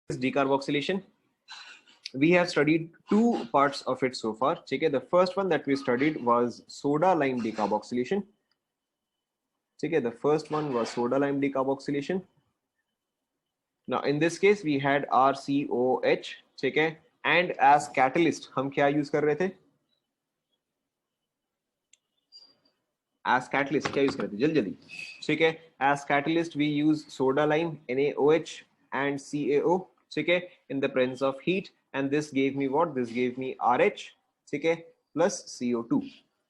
decarboxylation. We have studied two parts of it so far. Okay, the first one that we studied was soda lime decarboxylation. Okay, the first one was soda lime decarboxylation. Now in this case we had RCOH. Okay, and as catalyst हम क्या use कर रहे थे? As catalyst क्या use कर रहे थे? जल्दी जल्दी. ठीक है, as catalyst we use soda lime NaOH and CaO. ठीक है, in the presence of heat, and this gave me what? This gave me RH. ठीक है, plus CO2.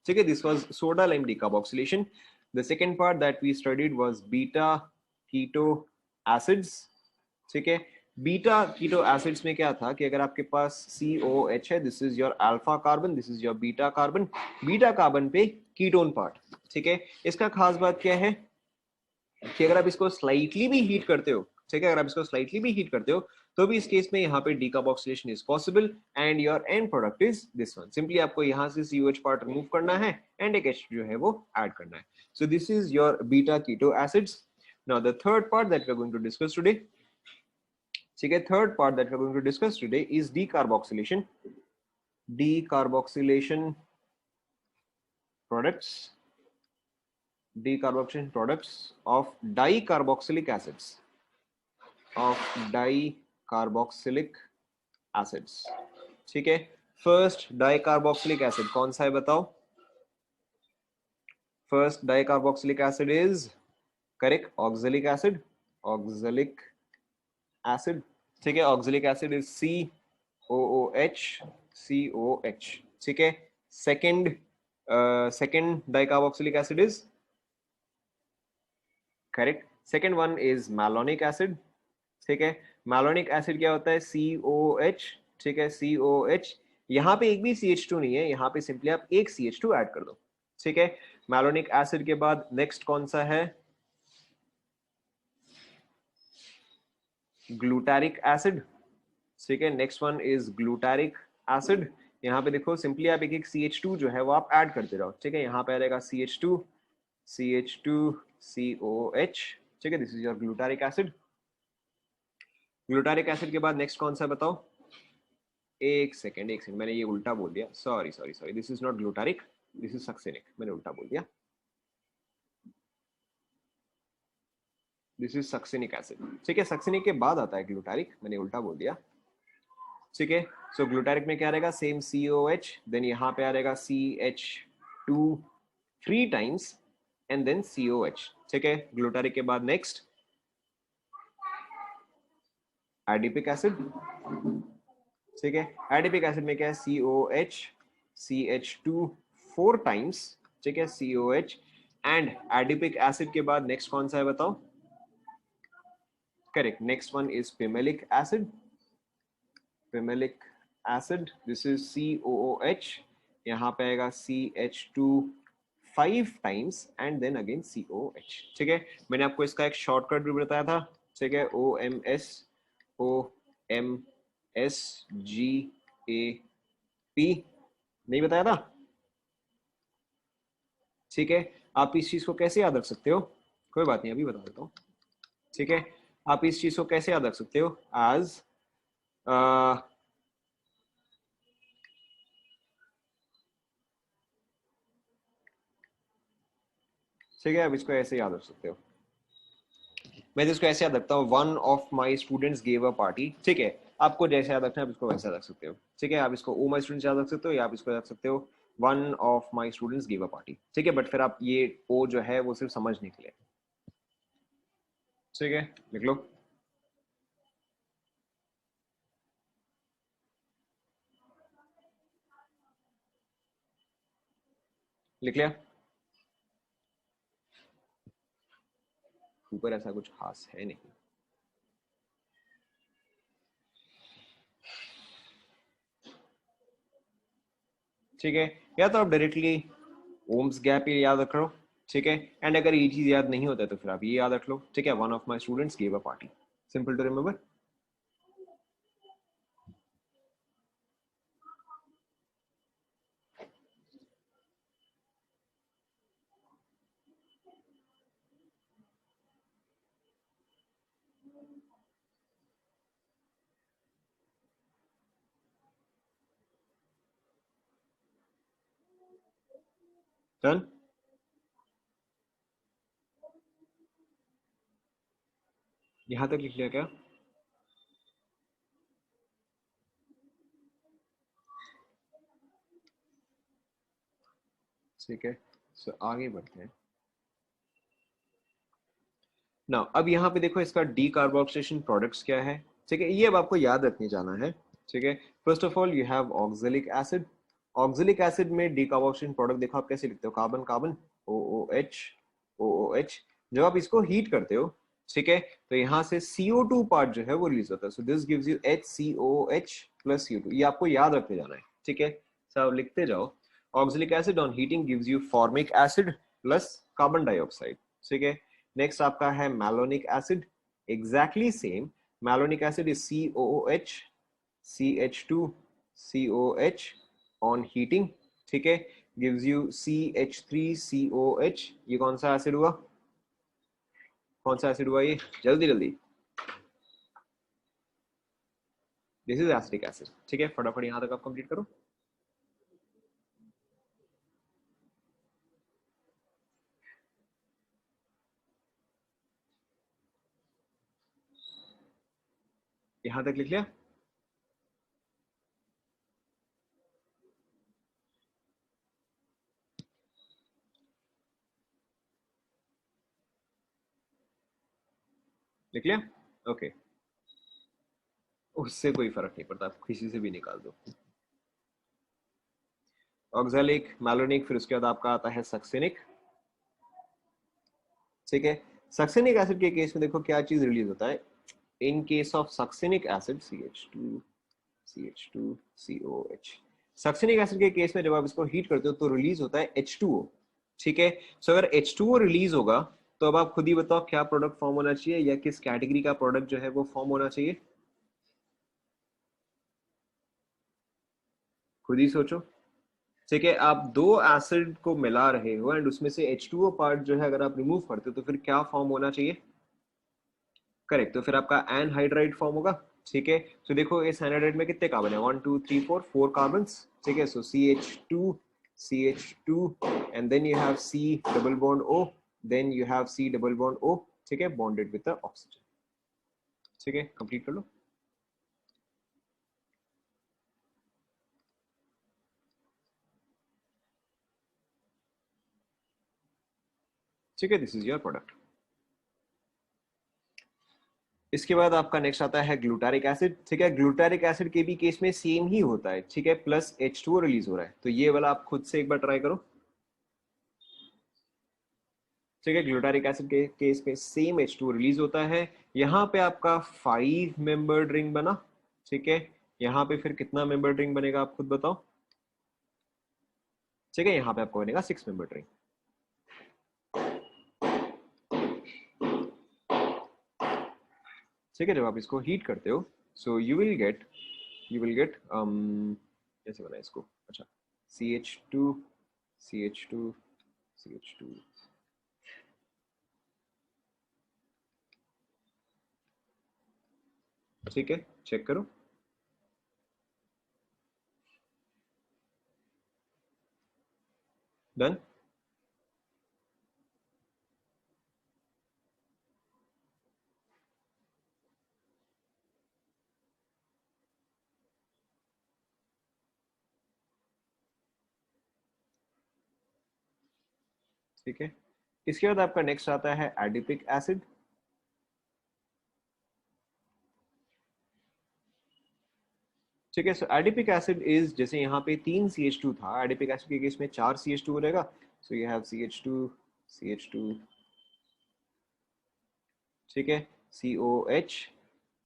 ठीक है, this was soda lime decarboxylation. The second part that we studied was beta keto acids. ठीक है, beta keto acids में क्या था कि अगर आपके पास COH है, this is your alpha carbon, this is your beta carbon पे कीटोन पार्ट. ठीक है, इसका खास बात क्या है कि अगर आप इसको स्लाइटली भी हीट करते हो, ठीक है, अगर आप इसको स्लाइटली भी हीट करते हो तो भी इस केस में यहाँ पे decarboxylation is possible and your and product is this one. Simply आपको यहाँ से COH पार्ट रिमूव करना है एंड एक H जो है वो ऐड करना है. So this is your beta keto acids. Now the third part that we are going to discuss today, ठीक है, third part that we are going to discuss today is decarboxylation. Decarboxylation products, decarboxylation products of dicarboxylic acids, of dicarboxylic acids. ठीक है, first dicarboxylic acid कौन सा है बताओ? First dicarboxylic acid is correct oxalic acid. Oxalic acid, ठीक है, oxalic acid is COOH. COH. ठीक है, second dicarboxylic acid is correct. Second one is malonic acid. ठीक है, malonic acid क्या होता है? COH. ठीक है, COH. यहाँ पे एक भी CH2 नहीं है, यहाँ पे सिंपली आप एक CH2 ऐड कर दो. ठीक है, malonic acid के बाद नेक्स्ट कौन सा है? Glutaric acid. ठीक है, next one is glutaric acid. यहाँ पे देखो सिंपली आप एक एक CH2 जो है वो आप ऐड करते रहो. ठीक है, यहाँ पे आ जाएगा CH2 COH. ठीक है, this is your glutaric acid. Glutaric acid के बाद नेक्स्ट कौन सा बताओ? एक सेकेंड मैंने ये उल्टा बोल दिया. Sorry, this is not glutaric, this is succinic. मैंने उल्टा बोल दिया. This is succinic acid. ठीक है, सक्सेनिक के बाद आता है ग्लूटारिक, मैंने उल्टा बोल दिया. ठीक है, सो ग्लूटारिक में क्या रहेगा? सेम COH, देन यहाँ पे आ रहेगा CH2 3 times and then COH. ठीक है, ग्लूटारिक के बाद नेक्स्ट एडिपिक एसिड. ठीक है, एडिपिक एसिड में क्या है? COH CH2 4 times. ठीक है, COH. एंड एडिपिक एसिड के बाद नेक्स्ट कौन सा है बताओ? Correct, next one is pimelic acid. Pimelic acid, this is COOH. यहाँ पे आएगा CH2 5 times and then again COH. ठीक है, मैंने आपको इसका एक शॉर्टकट भी बताया था. ठीक है, OMSGAP नहीं बताया था? ठीक है, आप इस चीज को कैसे याद रख सकते हो? कोई बात नहीं, अभी बता देता हूँ. ठीक है, आप इस चीज को कैसे याद रख सकते हो? एज ठीक है, आप इसको ऐसे याद रख सकते हो. मैं इसको ऐसे याद रखता हूँ, one of my students gave a party. ठीक है, आपको जैसे याद रखना है आप इसको वैसा रख सकते हो. ठीक है, आप इसको ओ माई स्टूडेंट्स याद रख सकते हो या आप इसको रख सकते हो one of my students give a party. ठीक है, बट फिर आप ये ओ जो है वो सिर्फ समझने के लिए. ठीक है, लिख लो. लिख लिया? ऊपर ऐसा कुछ खास है नहीं. ठीक है, या तो आप डायरेक्टली ओम्स गैप ये याद रख लो. ठीक है, एंड अगर ये चीज याद नहीं होता है तो फिर आप ये याद रख लो. ठीक है, one of my students give a party. Simple to remember. Done. यहां तक लिख लिया क्या? ठीक है, सो आगे बढ़ते हैं ना। अब यहाँ पे देखो इसका डीकार्बोक्सिलेशन प्रोडक्ट्स क्या है। ठीक है, ये अब आपको याद रखने जाना है। ठीक है, first of all you have oxalic acid. Oxalic acid में डीकार्बोक्सिलेशन प्रोडक्ट देखो आप कैसे लिखते हो, कार्बन कार्बन, ओ ओ एच, ओ ओ एच। जब आप इसको हीट करते हो, ठीक है, तो यहाँ से CO2 पार्ट जो है वो रिलीज होता है। So this gives you HCOH plus CO2। ये आपको याद रखते जाना है। ठीक है, सब लिखते जाओ। Oxalic acid on heating gives you formic acid plus carbon dioxide. ठीक है, नेक्स्ट आपका है malonic acid. Exactly same, malonic acid is COOH, CH2COH on heating. ठीक है, गिव्स यू CH3COH। ये कौन सा एसिड हुआ, कौन सा एसिड हुआ ये, जल्दी जल्दी। This is acetic acid. ठीक है, फटाफट यहां तक आप कंप्लीट करो। यहां तक लिख लिया? लिख लिया? ओके, उससे कोई फर्क नहीं पड़ता, आप किसी से भी निकाल दो। ऑक्सैलिक, मैलोनिक, फिर उसके बाद आपका आता है सक्सेनिक। ठीक है, सक्सेनिक एसिड के केस में देखो क्या चीज रिलीज होता है। In case of succinic acid CH2COH। Succinic acid के केस में जब आप इसको हीट करते हो तो रिलीज होता है H2O। ठीक है, सो अगर H2O रिलीज होगा तो अब आप खुद ही बताओ क्या प्रोडक्ट फॉर्म होना चाहिए, या किस कैटेगरी का प्रोडक्ट जो है वो फॉर्म होना चाहिए, खुद ही सोचो। ठीक है, आप दो एसिड को मिला रहे हो एंड उसमें से H2O पार्ट जो है अगर आप रिमूव करते हो तो फिर क्या फॉर्म होना चाहिए? करेक्ट, तो फिर आपका एनहाइड्राइड फॉर्म होगा। ठीक है, तो देखो इस एनहाइड्राइड में कितने कार्बन है, 1 2 3 4 कार्बन। ठीक है, so CH2 and then you have C double bond O, then you have C double bond O। ठीक है, बॉन्डेड विद द ऑक्सीजन। ठीक है, कंप्लीट कर लो। ठीक है, दिस इज योर प्रोडक्ट। इसके बाद आपका नेक्स्ट आता है ग्लूटारिक एसिड। ठीक है, ग्लूटारिक एसिड के भी केस में सेम ही होता है। ठीक है, प्लस H2O रिलीज हो रहा है, तो ये वाला आप खुद से एक बार ट्राई करो। ठीक है, ग्लूटारिक एसिड के केस में सेम H2O रिलीज होता है। यहाँ पे आपका 5 मेंबर्ड रिंग बना। ठीक है, यहाँ पे फिर कितना मेंबर्ड रिंग बनेगा आप खुद बताओ। ठीक है, यहाँ पे आपको बनेगा 6 मेंबर्ड रिंग। ठीक है, जब आप इसको हीट करते हो सो यू विल गेट कैसे बना इसको, अच्छा, CH2 CH2 CH2। ठीक है, चेक करो। डन। ठीक है, इसके बाद आपका नेक्स्ट आता है एडिपिक एसिड। ठीक है, सो एडिपिक एसिड इज, जैसे यहाँ पे 3 CH2 था, एडिपिक एसिड के केस में 4 CH2 बनेगा। So you have CH2 CH2। ठीक है, COH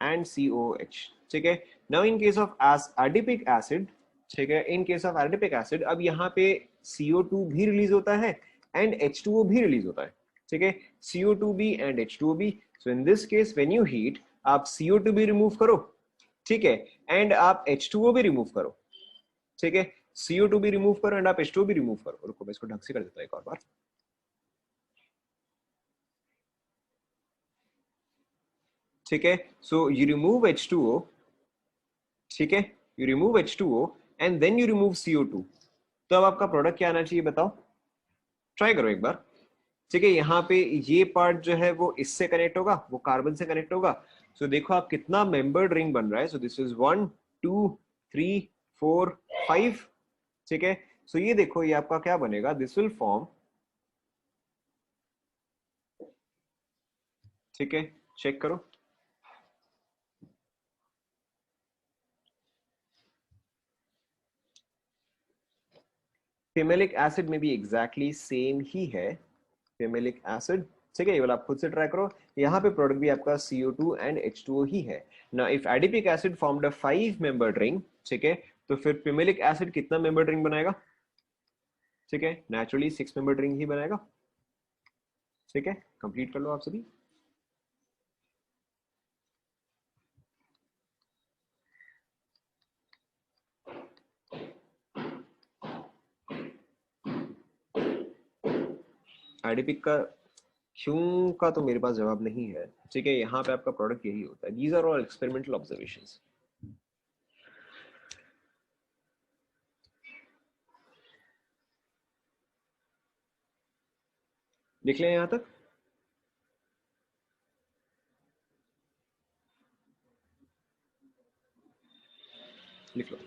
एंड COH। ठीक है, now in case of S adipic acid, ठीक है, in case of adipic acid अब यहाँ पे CO2 भी रिलीज होता है एंड H2O भी रिलीज होता है। ठीक है, CO2 भी एंड H2O भी। So in this case when you heat, आप CO2 भी रिमूव करो, ठीक है, एंड आप H2O भी रिमूव करो। ठीक है, CO2 भी रिमूव करो एंड आप H2O भी रिमूव करो। रुको मैं इसको ढंग से कर देता हूं एक और बार। ठीक है, सो यू रिमूव H2O। ठीक है, you remove H2O and then you remove CO2। तो अब आपका प्रोडक्ट क्या आना चाहिए बताओ। ट्राई करो एक बार, ठीक है। यहाँ पे ये पार्ट जो है वो इससे कनेक्ट होगा, वो कार्बन से कनेक्ट होगा। सो देखो आप कितना मेंबर्ड रिंग बन रहा है। सो दिस इज 1 2 3 4 5, ठीक है। सो ये देखो ये आपका क्या बनेगा, दिस विल फॉर्म, ठीक है। चेक करो, फेमेलिक एसिड में भी एग्जैक्टली सेम ही है, फेमेलिक एसिड, ठीक है। ये वाला आप खुद से ट्राई करो। यहाँ पे प्रोडक्ट भी आपका CO2 एंड H2O ही है ना। If adipic acid formed a 5 membered ring, ठीक है, तो फिर फेमेलिक एसिड कितना मेंबर्ड रिंग बनाएगा, ठीक है, नेचुरली 6 मेंबर्ड रिंग ही बनाएगा, ठीक है। कंप्लीट कर लो आप सभी। एडिपिक का क्यों का तो मेरे पास जवाब नहीं है, ठीक है। यहाँ पे आपका प्रोडक्ट यही होता है। These are all experimental observations. लिख लें यहाँ तक, लिख लो।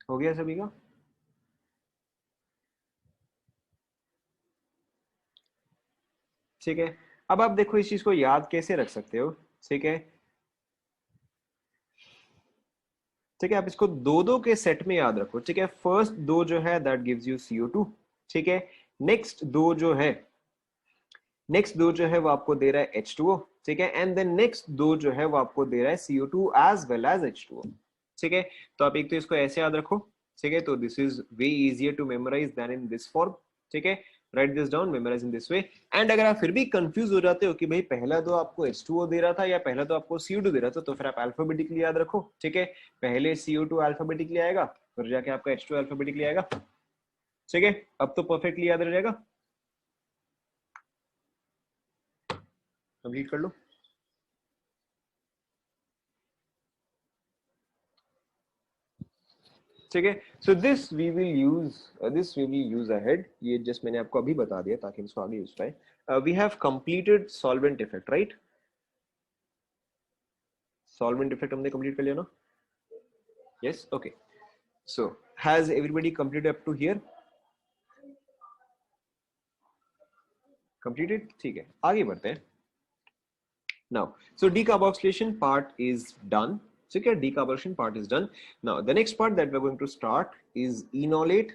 हो गया सभी का? ठीक है। अब आप देखो इस चीज को याद कैसे रख सकते हो, ठीक है। ठीक है, आप इसको दो दो के सेट में याद रखो, ठीक है। फर्स्ट दो जो है दैट गिव्स यू CO2, ठीक है। नेक्स्ट दो जो है, नेक्स्ट दो जो है वो आपको दे रहा है H2O, ठीक है। एंड देन नेक्स्ट दो जो है वो आपको दे रहा है CO2 as well as H2O, ठीक है। तो आप एक तो इसको ऐसे याद रखो, ठीक है। तो this is way easier to memorize then in this form, ठीक है। Write this down, memorize in this way. And अगर आप फिर भी कंफ्यूज हो जाते हो कि भाई पहला तो आपको H2O दे रहा था या पहला तो आपको CO2 दे रहा था, तो फिर आप अल्फाबेटिकली याद रखो, ठीक है। पहले CO2 अल्फाबेटिकली आएगा, फिर जाके आपका H2O अल्फाबेटिकली आएगा, ठीक है। अब तो परफेक्टली याद रह जाएगा। कंप्लीट कर लो। ठीक है। So this we will use ahead. ये जस्ट मैंने आपको अभी बता दिया ताकि इसको आगे यूज पाए। We have completed solvent effect, right. Solvent effect हमने कंप्लीट कर लिया ना? Yes, okay. So has everybody completed up to here? Completed, ठीक है। आगे बढ़ते हैं। Now so decarboxylation part is done, ठीक है। decarboxylation part is done. Now the next part that we're going to start is enolate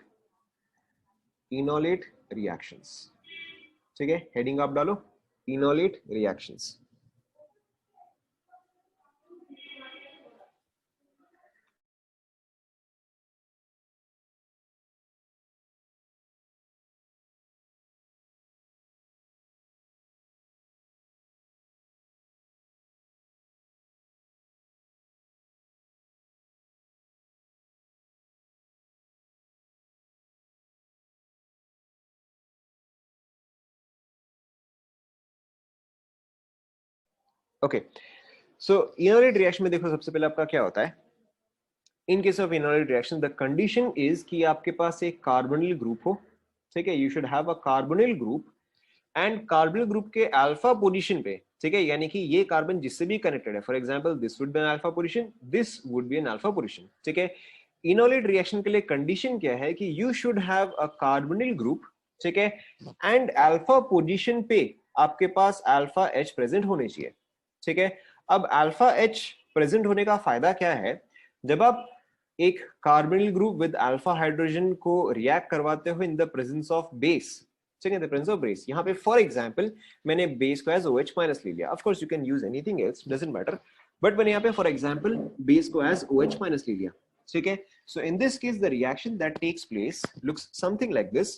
reactions, ठीक है। Heading आप डालो, enolate reactions। ओके, सो इनोलेट रिएक्शन में देखो सबसे पहले आपका क्या होता है। In case of enolate reaction the condition is कि आपके पास एक कार्बोनिल ग्रुप हो, ठीक है। You should have a carbonyl group and carbonyl group के अल्फा पोजीशन पे, ठीक है, यानी कि ये कार्बन जिससे भी कनेक्टेड है, for example this would be an alpha position, this would be an alpha position, ठीक है। इनोलेट रिएक्शन के लिए कंडीशन क्या है कि you should have a carbonyl group, ठीक है, एंड अल्फा पोजीशन पे आपके पास अल्फा H प्रेजेंट होने चाहिए, ठीक है। अब अल्फा H प्रेजेंट होने का फायदा क्या है, जब आप एक carbonyl group with alpha hydrogen को रिएक्ट करवाते हो in the presence of base, ठीक है, द प्रेजेंस ऑफ बेस। यहाँ पे फॉर एग्जांपल मैंने बेस को एज OH माइनस ले लिया, of course you can use anything else, doesn't matter, but मैंने यहाँ पे फॉर एग्जांपल बेस को एज OH माइनस ले लिया, ठीक है। So in this case the reaction that takes place looks something like this,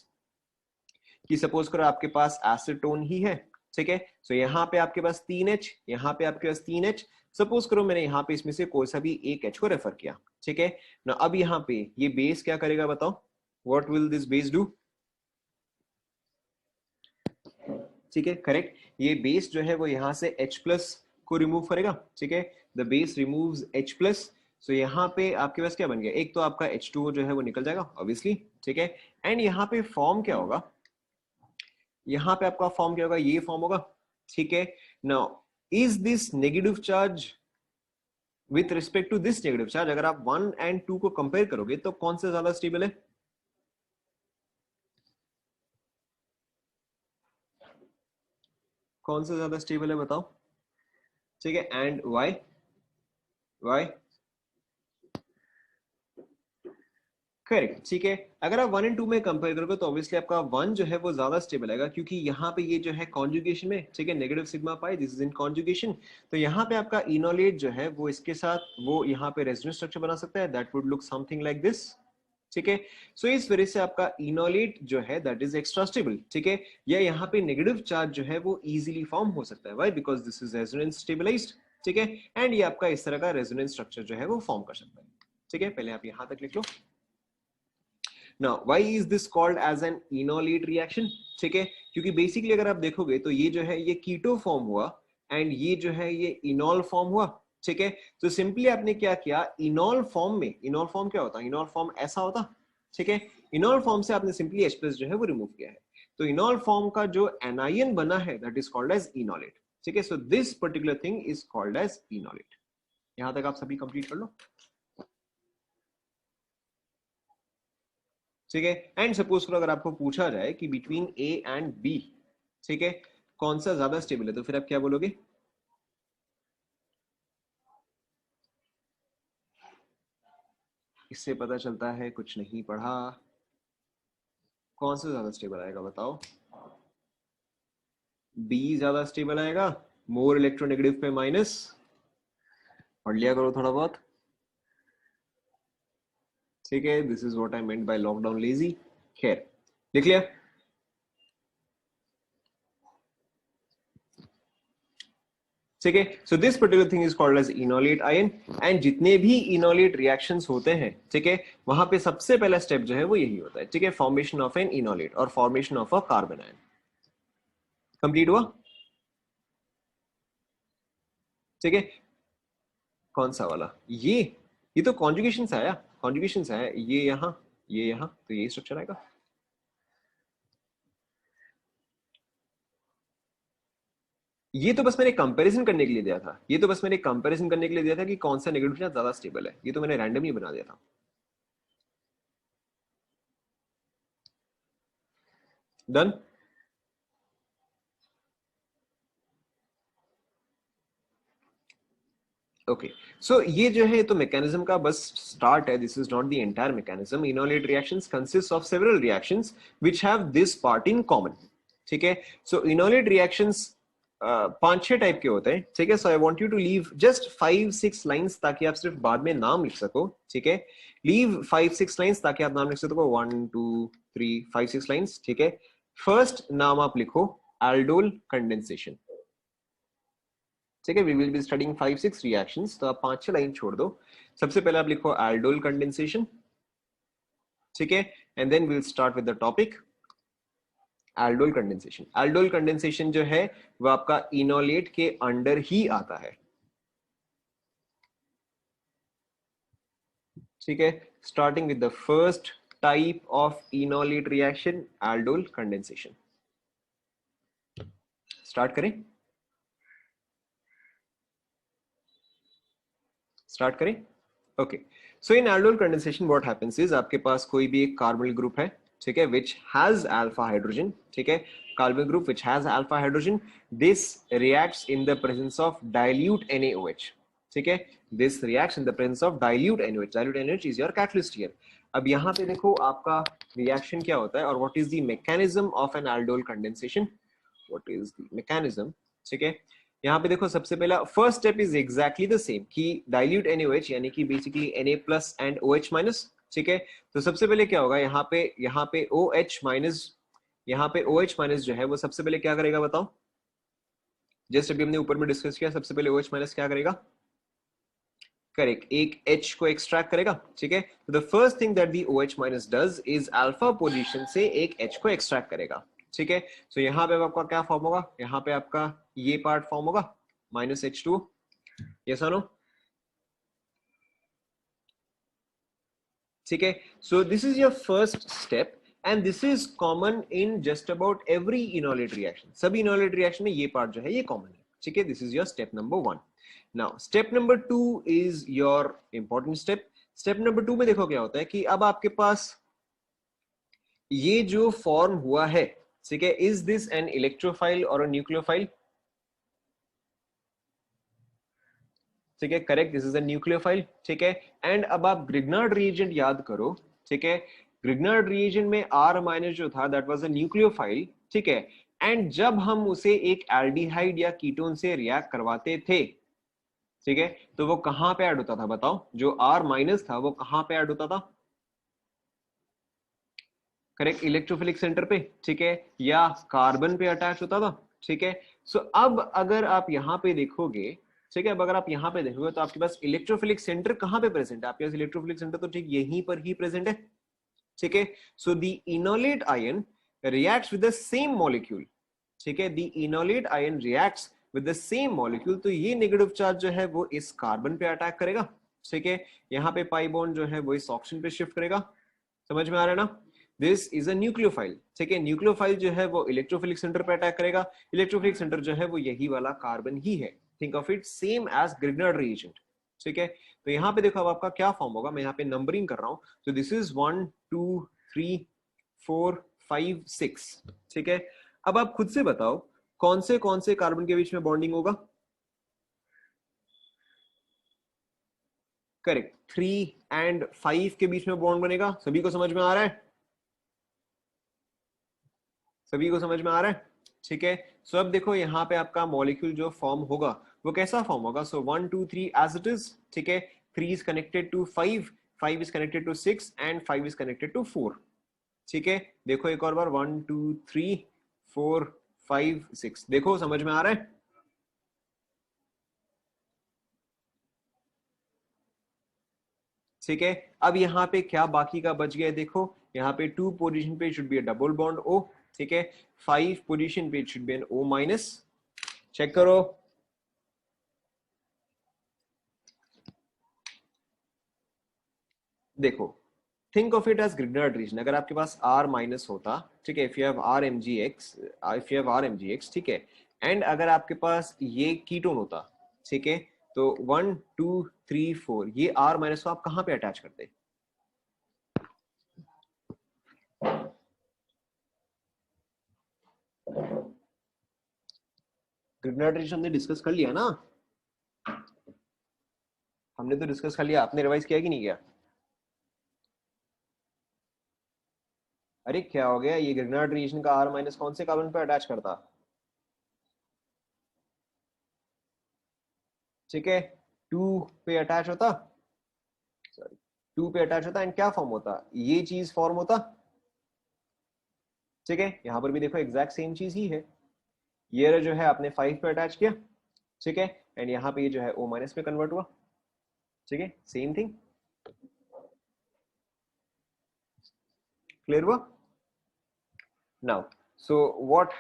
कि सपोज करो आपके पास एसीटोन ही है, ठीक है। सो यहाँ पे आपके पास 3H, यहाँ पे आपके पास 3H। सपोज करो मैंने यहाँ पे इसमें से कोई सा भी एक H को रेफर किया, ठीक है ना। अब यहाँ पे ये बेस क्या करेगा बताओ, what will this base do? ठीक है, करेक्ट। ये बेस जो है वो यहाँ से H प्लस को रिमूव करेगा, ठीक है, the base removes H plus. So यहाँ पे आपके पास क्या बन गया, एक तो आपका H2O जो है वो निकल जाएगा ऑब्वियसली, ठीक है। एंड यहाँ पे फॉर्म क्या होगा, यहाँ पे आपका फॉर्म क्या होगा, ये फॉर्म होगा, ठीक है। Now is this negative charge with respect to this negative charge, अगर आप 1 एंड 2 को कंपेयर करोगे तो कौन सा ज्यादा स्टेबल है, कौन सा ज्यादा स्टेबल है बताओ, ठीक है। एंड वाई, वाई, करेक्ट, ठीक है। अगर आप 1 एंड 2 में कंपेयर करोगे तो ऑब्वियसली आपका 1 जो है वो ज्यादा स्टेबल आएगा, क्योंकि यहाँ पे ये जो है कॉन्जुगेशन में, ठीक है, negative sigma pi, this is in conjugation. तो यहाँ पे आपका इनोलेट जो है वो इसके साथ वो यहाँ पे रेजोनेंस स्ट्रक्चर बना सकता है, that would look something like this, ठीक है। सो इस वजह से आपका इनोलेट जो है दैट इज एक्स्ट्रा स्टेबल, ठीक है। या यहाँ पे नेगेटिव चार्ज जो है वो इजीली फॉर्म हो सकता है, why, because this is resonance stabilized, ठीक है। एंड ये आपका इस तरह का रेजोनेंस स्ट्रक्चर जो है वो फॉर्म कर सकता है, ठीक है। पहले आप यहाँ तक लिख लो। Now, why is this called as an enolate reaction? ठीक है, क्योंकि बेसिकली अगर आप देखोगे तो ये जो है ये कीटो फॉर्म हुआ एंड ये जो है ये इनॉल फॉर्म हुआ, ठीक है। तो सिंपली आपने क्या किया, इनॉल फॉर्म में, इनॉल फॉर्म क्या होता है, इनॉल फॉर्म ऐसा होता, ठीक है। इनॉल फॉर्म से आपने सिंपली H प्लस जो है वो रिमूव किया है, तो इनॉल फॉर्म का जो एनायन बना है that is called as enolate, ठीक है। So this particular thing is called as enolate. यहां तक आप सभी कंप्लीट कर लो, ठीक है। एंड सपोज करो अगर आपको पूछा जाए कि बिटवीन ए एंड बी, ठीक है, कौन सा ज्यादा स्टेबल है, तो फिर आप क्या बोलोगे, इससे पता चलता है कुछ नहीं पढ़ा, कौन सा ज्यादा स्टेबल आएगा बताओ, बी ज्यादा स्टेबल आएगा, मोर इलेक्ट्रोनेगेटिव पे माइनस, पढ़ लिया करो थोड़ा बहुत, ठीक है। This is what I meant by lockdown lazy, खैर लिख लिया, ठीक है। So this particular thing is called as enolate ion. And जितने भी इनोलेट रिएक्शंस होते हैं, ठीक है, वहां पे सबसे पहला स्टेप जो है वो यही होता है, ठीक है, फॉर्मेशन ऑफ एन इनोलेट और formation of a carbon ion. Complete हुआ, ठीक है। कौन सा वाला, ये तो कॉन्जुगेशन से आया, कॉन्जुगेशन से आया, ये यहाँ, ये यहाँ, तो यही स्ट्रक्चर आएगा। ये तो बस मैंने कंपैरिजन करने के लिए दिया था, ये तो बस मैंने कंपैरिजन करने के लिए दिया था कि कौन सा नेगेटिव चार्ज ज्यादा स्टेबल है, ये तो मैंने रैंडमली बना दिया था। Done, okay. सो ये जो है तो मैकेनिज्म का बस स्टार्ट है, this is not the entire mechanism. Enolate reactions consist of several reactions which have this part in common, ठीक है। सो इनोलेट रिएक्शंस 5-6 टाइप के होते हैं, ठीक है। So I want you to leave just 5-6 lines ताकि आप सिर्फ बाद में नाम लिख सको, ठीक है। लीव 5-6 लाइंस ताकि आप नाम लिख सको, 1-2-3-5-6 लाइंस, ठीक है। फर्स्ट नाम आप लिखो एल्डोल कंडेंसेशन, ठीक है। We will be studying 5-6 reactions, तो आप 5-6 लाइन छोड़ दो। सबसे पहले आप लिखो एल्डोल कंडेंसेशन, ठीक है। And then will start with the topic aldol condensation. Aldol condensation जो है वो आपका इनोलेट के अंडर ही आता है, ठीक है। Starting with the first type of enolate reaction aldol condensation. Start करें, स्टार्ट करें, okay. So in aldol condensation what happens is, आपके पास कोई भी एक कार्बोनिल ग्रुप है, ठीक है, व्हिच हैज अल्फा हाइड्रोजन, ठीक है। Carbonyl group which has alpha hydrogen, this reacts in the presence of dilute NaOH, ठीक है। This reacts in the presence of dilute NaOH, dilute NaOH is your catalyst here. अब यहाँ पे देखो आपका reaction क्या होता है और what is the mechanism of an aldol condensation, what is the mechanism, ठीक है। यहाँ पे देखो सबसे पहला first step is exactly the same कि डाइल्यूट NaOH यानी कि basically Na plus and OH minus, ठीक है। तो सबसे पहले क्या होगा, यहाँ पे OH माइनस, यहाँ पे OH माइनस जो है वो सबसे पहले क्या करेगा बताओ, जस्ट अभी हमने ऊपर में डिस्कस किया, सबसे पहले OH माइनस क्या करेगा, करेक्ट, एक H को एक्सट्रैक्ट करेगा, ठीक है। तो the first thing that the OH minus does is alpha position से एक H को एक्सट्रैक्ट करेगा, ठीक है। सो यहाँ पे आपका क्या फॉर्म होगा, यहाँ पे आपका ये पार्ट फॉर्म होगा -H2, यस और नो, ठीक है। So this is your first step and this is common in just about every enolate reaction, सभी इनोलेट रिएक्शन में ये पार्ट जो है ये कॉमन है, ठीक है। This is your step number 1। Now step number 2 is your important step. Step number 2 में देखो क्या होता है कि अब आपके पास ये जो फॉर्म हुआ है, ठीक है, इज दिस एन इलेक्ट्रोफाइल और न्यूक्लियोफाइल, ठीक है, correct, this is a nucleophile, ठीक है। एंड अब आप ग्रिग्नार्ड रिएजेंट याद करो, ठीक है, ग्रिग्नार्ड रिएजेंट में R माइनस जो था दैट वाज अ न्यूक्लियोफाइल, ठीक है। एंड जब हम उसे एक एल्डिहाइड या कीटोन से रिएक्ट करवाते थे, ठीक है, तो वो कहां पे ऐड होता था बताओ, जो R माइनस था वो कहां पे ऐड होता था, करेक्ट, इलेक्ट्रोफिलिक सेंटर पे, ठीक है, या कार्बन पे अटैच होता था, ठीक है। सो अब अगर आप यहाँ पे देखोगे, ठीक है, अब अगर आप यहाँ पे देखोगे तो आपके पास इलेक्ट्रोफिलिक सेंटर कहाँ पे प्रेजेंट है, आपके पास इलेक्ट्रोफिलिक सेंटर तो ठीक यहीं पर ही प्रेजेंट है, ठीक है। So the enolate ion reacts with the same molecule, ठीक है, the enolate ion reacts with the same molecule, तो ये नेगेटिव चार्ज जो है वो इस कार्बन पे अटैक करेगा, ठीक है। यहाँ पे पाई बॉन्ड जो है वो इस ऑक्सीजन पे शिफ्ट करेगा, समझ में आ रहा है ना। दिस इज अ न्यूक्लियोफाइल, ठीक है, न्यूक्लियोफाइल जो है वो इलेक्ट्रोफिलिक सेंटर पे अटैक करेगा, इलेक्ट्रोफिलिक सेंटर जो है वो यही वाला कार्बन ही है, think of it same as Grignard reagent, ठीक है। तो यहाँ पे देखो अब आपका क्या फॉर्म होगा, मैं यहाँ पे नंबरिंग कर रहा हूँ, तो दिस इज 1 2 3 4 5 6, ठीक है। अब आप खुद से बताओ कौन से कार्बन के बीच में बॉन्डिंग होगा, करेक्ट, 3 एंड 5 के बीच में बॉन्ड बनेगा, सभी को समझ में आ रहा है, सभी को समझ में आ रहा है, ठीक है। सो अब देखो यहाँ पे आपका मॉलिक्यूल जो फॉर्म होगा वो कैसा फॉर्म होगा, सो 1 2 3 एज इट इज, ठीक है, 3 is connected to 5, 5 is connected to 6 and 5 is connected to 4, ठीक है। देखो एक और बार 1 2 3 4 5 6, देखो समझ में आ रहा है, ठीक है। अब यहाँ पे क्या बाकी का बच गया, देखो यहाँ पे 2 पोजीशन पे should be a double bond O, ठीक है, 5 पोजीशन पे should be an O minus, check करो, देखो think of it as Grignard reagent, अगर आपके पास R माइनस होता, ठीक है, if you have R MgX, if you have R MgX, ठीक है, एंड अगर आपके पास ये कीटोन होता, ठीक है, तो 1 2 3 4 ये R माइनस को आप कहां पे अटैच करते, ग्रिग्नार्ड रीजन हमने डिस्कस कर लिया ना, हमने तो डिस्कस कर लिया, आपने रिवाइज किया कि नहीं किया, अरे क्या हो गया, ये ग्रिग्नार्ड रीजन का R माइनस कौन से कार्बन पे अटैच करता, ठीक है, 2 पे अटैच होता, सॉरी 2 पे अटैच होता एंड क्या फॉर्म होता, ये चीज फॉर्म होता, ठीक है। यहां पर भी देखो एग्जैक्ट सेम चीज ही है, ये जो है आपने 5 पे अटैच किया, ठीक है, एंड यहाँ पे ये जो है O माइनस में कन्वर्ट हुआ, ठीक है, सेम थिंग, क्लियर हुआ। Now so what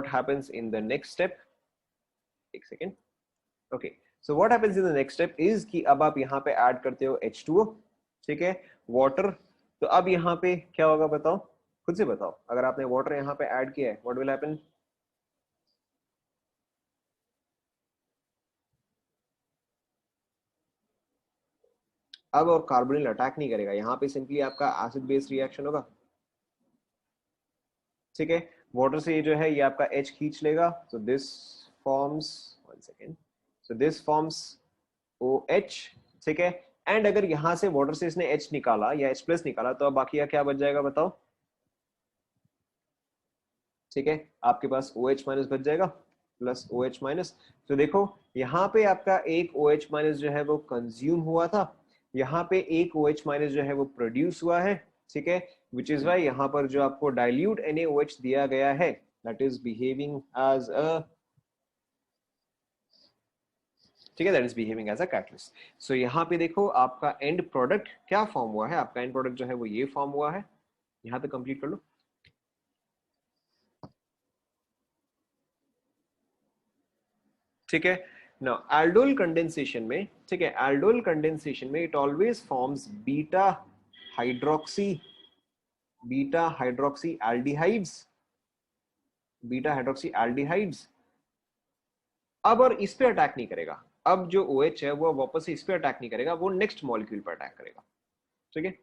happens in the next step, एक second, okay, so what happens in the next step is कि अब आप यहाँ पे ऐड करते हो H2O, ठीक है, वाटर, तो अब यहाँ पे क्या होगा बताओ, खुद से बताओ, अगर आपने वाटर यहाँ पे ऐड किया है व्हाट विल हैपन, अब और कार्बोनिल अटैक नहीं करेगा, यहाँ पे सिंपली आपका एसिड बेस्ड रिएक्शन होगा, ठीक है। वाटर से ये जो है ये आपका H खींच लेगा, so this forms, one second, so this forms OH, ठीक है। एंड अगर यहां से वाटर से इसने H निकाला या H प्लस निकाला तो अब बाकी का क्या बच जाएगा बताओ, ठीक है, आपके पास OH माइनस बच जाएगा प्लस OH माइनस, तो देखो यहाँ पे आपका एक OH माइनस जो है वो कंज्यूम हुआ था, यहाँ पे एक OH माइनस जो है वो प्रोड्यूस हुआ है, ठीक है, विच इज वाई यहाँ पर जो आपको डाइल्यूट NaOH दिया गया है that is behaving as a, ठीक है, that is behaving as a catalyst. So यहाँ पे देखो आपका एंड प्रोडक्ट क्या फॉर्म हुआ है, आपका एंड प्रोडक्ट जो है वो ये फॉर्म हुआ है, यहाँ पे कंप्लीट कर लो, ठीक है। नाउ एल्डोल कंडेंसेशन में, ठीक है, एल्डोल कंडेंसेशन में it always forms beta hydroxy aldehydes, beta hydroxy aldehydes. अब और इस पे अटैक नहीं करेगा, अब जो OH है वो वापस से इस पे अटैक नहीं करेगा, वो नेक्स्ट मॉलिक्यूल पर अटैक करेगा, ठीक है।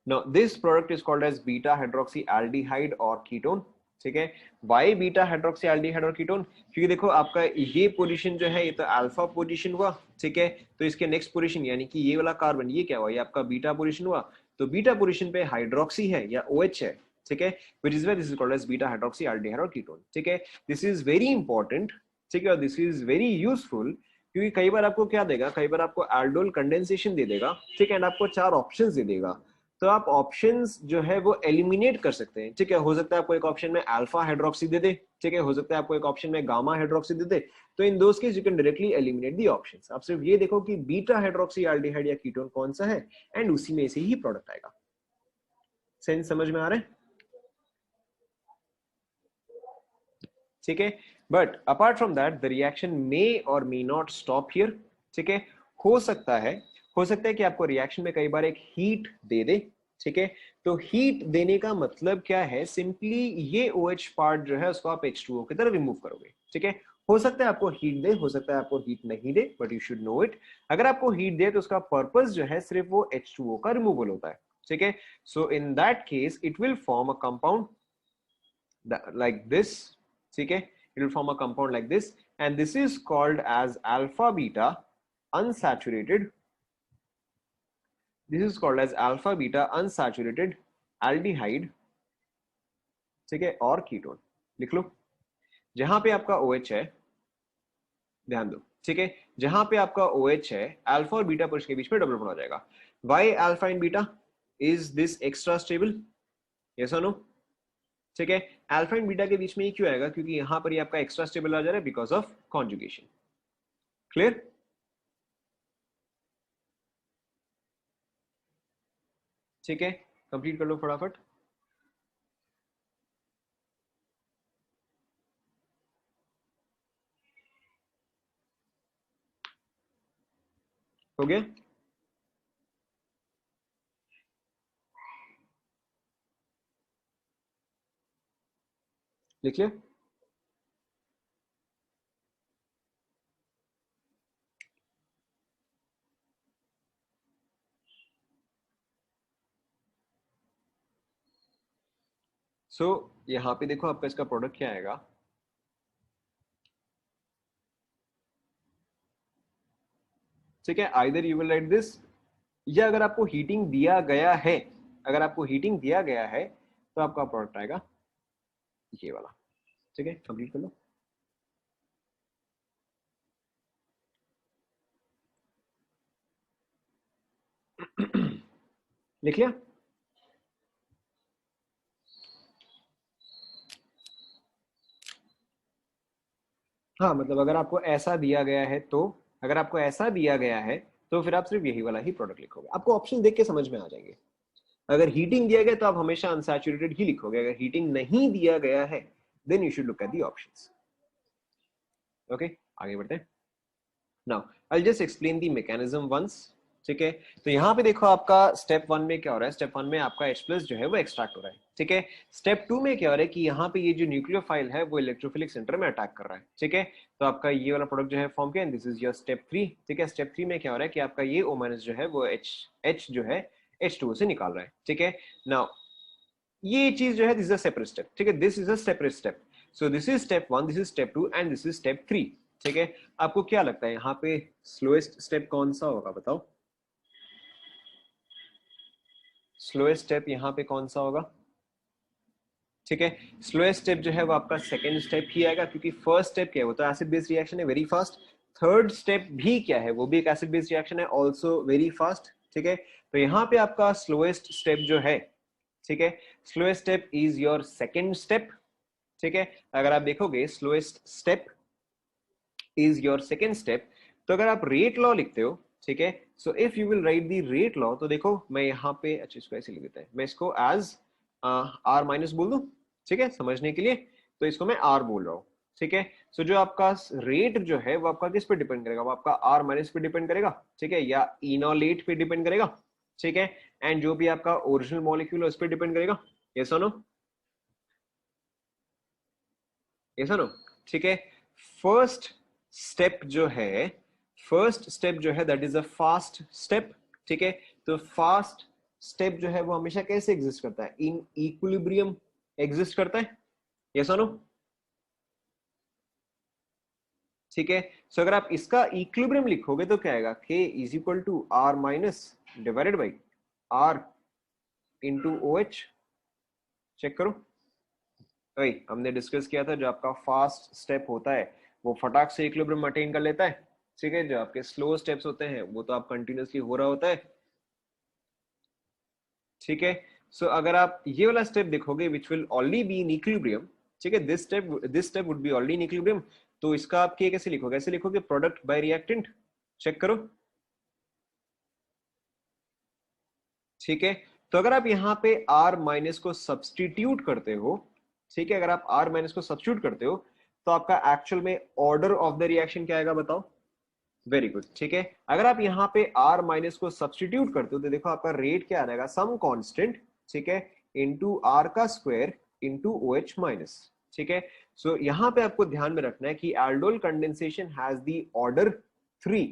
Now this product is called as beta hydroxyaldehyde or ketone, ठीक है। वाई बीटा हाइड्रोक्सीएल्डिहाइड और कीटोन, क्योंकि देखो आपका ये पोजीशन जो है ये तो अल्फा पोजीशन हुआ, ठीक है। तो इसके नेक्स्ट पोजीशन यानी कि ये वाला कार्बन ये क्या हुआ, ये आपका बीटा पोजीशन हुआ। तो बीटा पोजीशन पे हाइड्रोक्सी है या OH है, ठीक है, which is why this is called as beta hydroxy aldehyde और कीटोन, ठीक है। दिस इज वेरी इंपॉर्टेंट, ठीक है, और दिस इज वेरी यूजफुल, क्योंकि कई बार आपको क्या देगा, कई बार आपको एल्डोल कंडेंसेशन दे देगा, ठीक है, एंड आपको 4 ऑप्शंस दे देगा। तो आप ऑप्शंस जो है वो एलिमिनेट कर सकते हैं, ठीक है। हो सकता है आपको एक ऑप्शन में अल्फा हाइड्रोक्सी दे दे, ठीक है, हो सकता है आपको एक ऑप्शन में गामा हाइड्रोक्सी दे दे। तो in those case you can directly eliminate the options. आप सिर्फ ये देखो कि बीटा हाइड्रोक्सीएल्डिहाइड या कीटोन कौन सा है, एंड उसी में से ही प्रोडक्ट आएगा। सेंस समझ में आ रहा है, ठीक है। But apart from that the reaction मे और मे नॉट स्टॉप हियर, ठीक है। हो सकता है कि आपको रिएक्शन में कई बार एक हीट दे दे, ठीक है। तो हीट देने का मतलब क्या है, सिंपली ये OH पार्ट जो है उसको आप H2O की तरह रिमूव करोगे, ठीक है। हो सकता है आपको हीट दे, हो सकता है आपको हीट नहीं दे, but you should know it. अगर आपको हीट दे तो उसका पर्पस जो है सिर्फ वो H2O का रिमूवल होता है, ठीक है। So in that case it will form a compound like this, ठीक है। It will form a compound like this, and this is called as alpha beta unsaturated. This is called as alpha beta unsaturated aldehyde, ठीक है, और ketone. लिख लो, जहां पे आपका OH है, ध्यान दो, ठीक है, जहां पे आपका OH है अल्फा और बीटा पुरुष के बीच में डबल बॉन्ड हो जाएगा। Why alpha and beta? Is this extra stable? Yes or no? ठीक है, अल्फा एंड बीटा के बीच में ये क्यों आएगा, क्योंकि यहां पर ये आपका एक्स्ट्रा स्टेबल आ जा रहा है बिकॉज ऑफ कॉन्जुगेशन। क्लियर, ठीक है, कंप्लीट कर लो फटाफट। हो गया, लिख लिया। सो यहां पे देखो आपका इसका प्रोडक्ट क्या आएगा, ठीक है। Either you will write this, या अगर आपको हीटिंग दिया गया है, अगर आपको हीटिंग दिया गया है तो आपका प्रोडक्ट आएगा ये वाला, ठीक है। कंप्लीट कर लो। लिख लिया, हाँ, मतलब अगर आपको ऐसा दिया गया है तो, अगर आपको ऐसा दिया गया है तो फिर आप सिर्फ यही वाला ही प्रोडक्ट लिखोगे, आपको ऑप्शन देख के समझ में आ जाएंगे। अगर हीटिंग दिया गया तो आप हमेशा अनसैचुरेटेड ही लिखोगे, अगर हीटिंग नहीं दिया गया है then you should look at the options. Okay, आगे बढ़ते हैं। Now I just explain the mechanism once, ठीक है। तो यहाँ पे देखो आपका स्टेप 1 में क्या हो रहा है, स्टेप 1 में आपका H+ जो है वो एक्सट्रैक्ट हो रहा है, ठीक है। स्टेप 2 में क्या हो रहा है कि यहाँ पे ये जो न्यूक्लियोफाइल है वो इलेक्ट्रोफिलिक सेंटर में अटैक कर रहा है, ठीक है। तो आपका ये वाला प्रोडक्ट जो है फॉर्म किया, दिस इज योर स्टेप 3, ठीक है। स्टेप 3 में क्या हो रहा है कि आपका ये O- जो है वो H जो है H2O से निकाल रहा है, ठीक है। नाउ ये चीज जो है this is a separate step, ठीक है, this is a separate step. So this is step 1, this is step 2 and this is step 3, ठीक है। आपको क्या लगता है यहाँ पे स्लोएस्ट स्टेप कौन सा होगा, बताओ। स्लोएस्ट स्टेप यहाँ पे कौन सा होगा, ठीक है। स्लोएस्ट स्टेप जो है वो आपका सेकंड स्टेप ही आएगा, क्योंकि फर्स्ट स्टेप क्या है, वो तो एसिड बेस्ड रिएक्शन है, वेरी फास्ट। थर्ड स्टेप भी क्या है, वो भी एक एसिड बेस्ड रिएक्शन है, ऑल्सो वेरी फास्ट, ठीक है। तो यहाँ पे आपका स्लोएस्ट स्टेप जो है, ठीक है, slowest step is your second step, ठीक है। अगर आप देखोगे slowest step is your second step, तो अगर आप रेट लॉ लिखते हो, ठीक है, so if you will write the rate law, तो देखो मैं यहाँ पे, अच्छा इसको ऐसे लिख देता है, मैं इसको एज R- बोल दूं, ठीक है, समझने के लिए। तो इसको मैं R बोल रहा हूँ, ठीक है। सो जो आपका रेट जो है वो आपका किस पे डिपेंड करेगा, वो आपका आर माइनस पे डिपेंड करेगा, ठीक है, या इनोलेट पे डिपेंड करेगा, ठीक है, एंड जो भी आपका ओरिजिनल मॉलिक्यूल है उस पर डिपेंड करेगा। यस और नो, यस और नो, ठीक है। फर्स्ट स्टेप जो है, फर्स्ट स्टेप जो है that is a fast step, ठीक है। तो फास्ट स्टेप जो है वो हमेशा कैसे एग्जिस्ट करता है, इन इक्विलिब्रियम एग्जिस्ट करता है। यस और नो, ठीक है। सो अगर आप इसका इक्विलिब्रियम लिखोगे तो क्या आएगा, k is equal to R minus divided by R into O H. चेक करो, वही हमने डिस्कस किया था, जो आपका फास्ट स्टेप होता है वो फटाक से इक्विलिब्रियम अटेन कर लेता है, ठीक है। जो आपके स्लो स्टेप्स होते हैं वो तो आप कंटिन्यूअसली हो रहा होता है, ठीक है। सो अगर आप ये वाला स्टेप देखोगे which will already be in equilibrium, ठीक है, this step would be already in equilibrium, तो इसका आप के कैसे लिखोगे, ऐसे लिखोगे प्रोडक्ट बाय रिएक्टेंट। चेक करो, ठीक है। तो अगर आप यहाँ पे R माइनस को सब्सटीट्यूट करते हो, ठीक है, अगर आप R माइनस को सब्सटीट्यूट करते हो तो आपका एक्चुअल में ऑर्डर ऑफ द रिएक्शन क्या आएगा बताओ। वेरी गुड, ठीक है। अगर आप यहाँ पे R माइनस को सब्सटीट्यूट करते हो तो देखो आपका रेट क्या आ जाएगा, सम कांस्टेंट, ठीक है, इंटू आर का square into O H minus, ठीक है। सो यहाँ पे आपको ध्यान में रखना है कि aldol condensation has the order 3,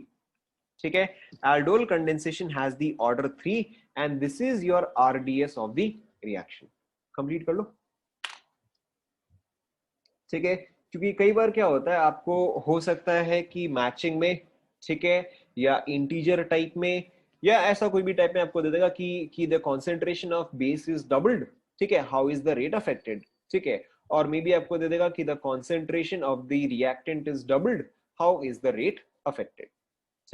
ठीक है। aldol condensation has the order 3 and this is your RDS of the reaction। Complete कर लो, ठीक है। क्योंकि कई बार क्या होता है, आपको हो सकता है कि मैचिंग में, ठीक है, या इंटीजर टाइप में, या ऐसा कोई भी टाइप में आपको दे देगा कि the concentration of base is doubled, ठीक है, how is the rate affected, ठीक है। और मे बी आपको दे देगा कि the concentration of the reactant is doubled, how is the rate affected,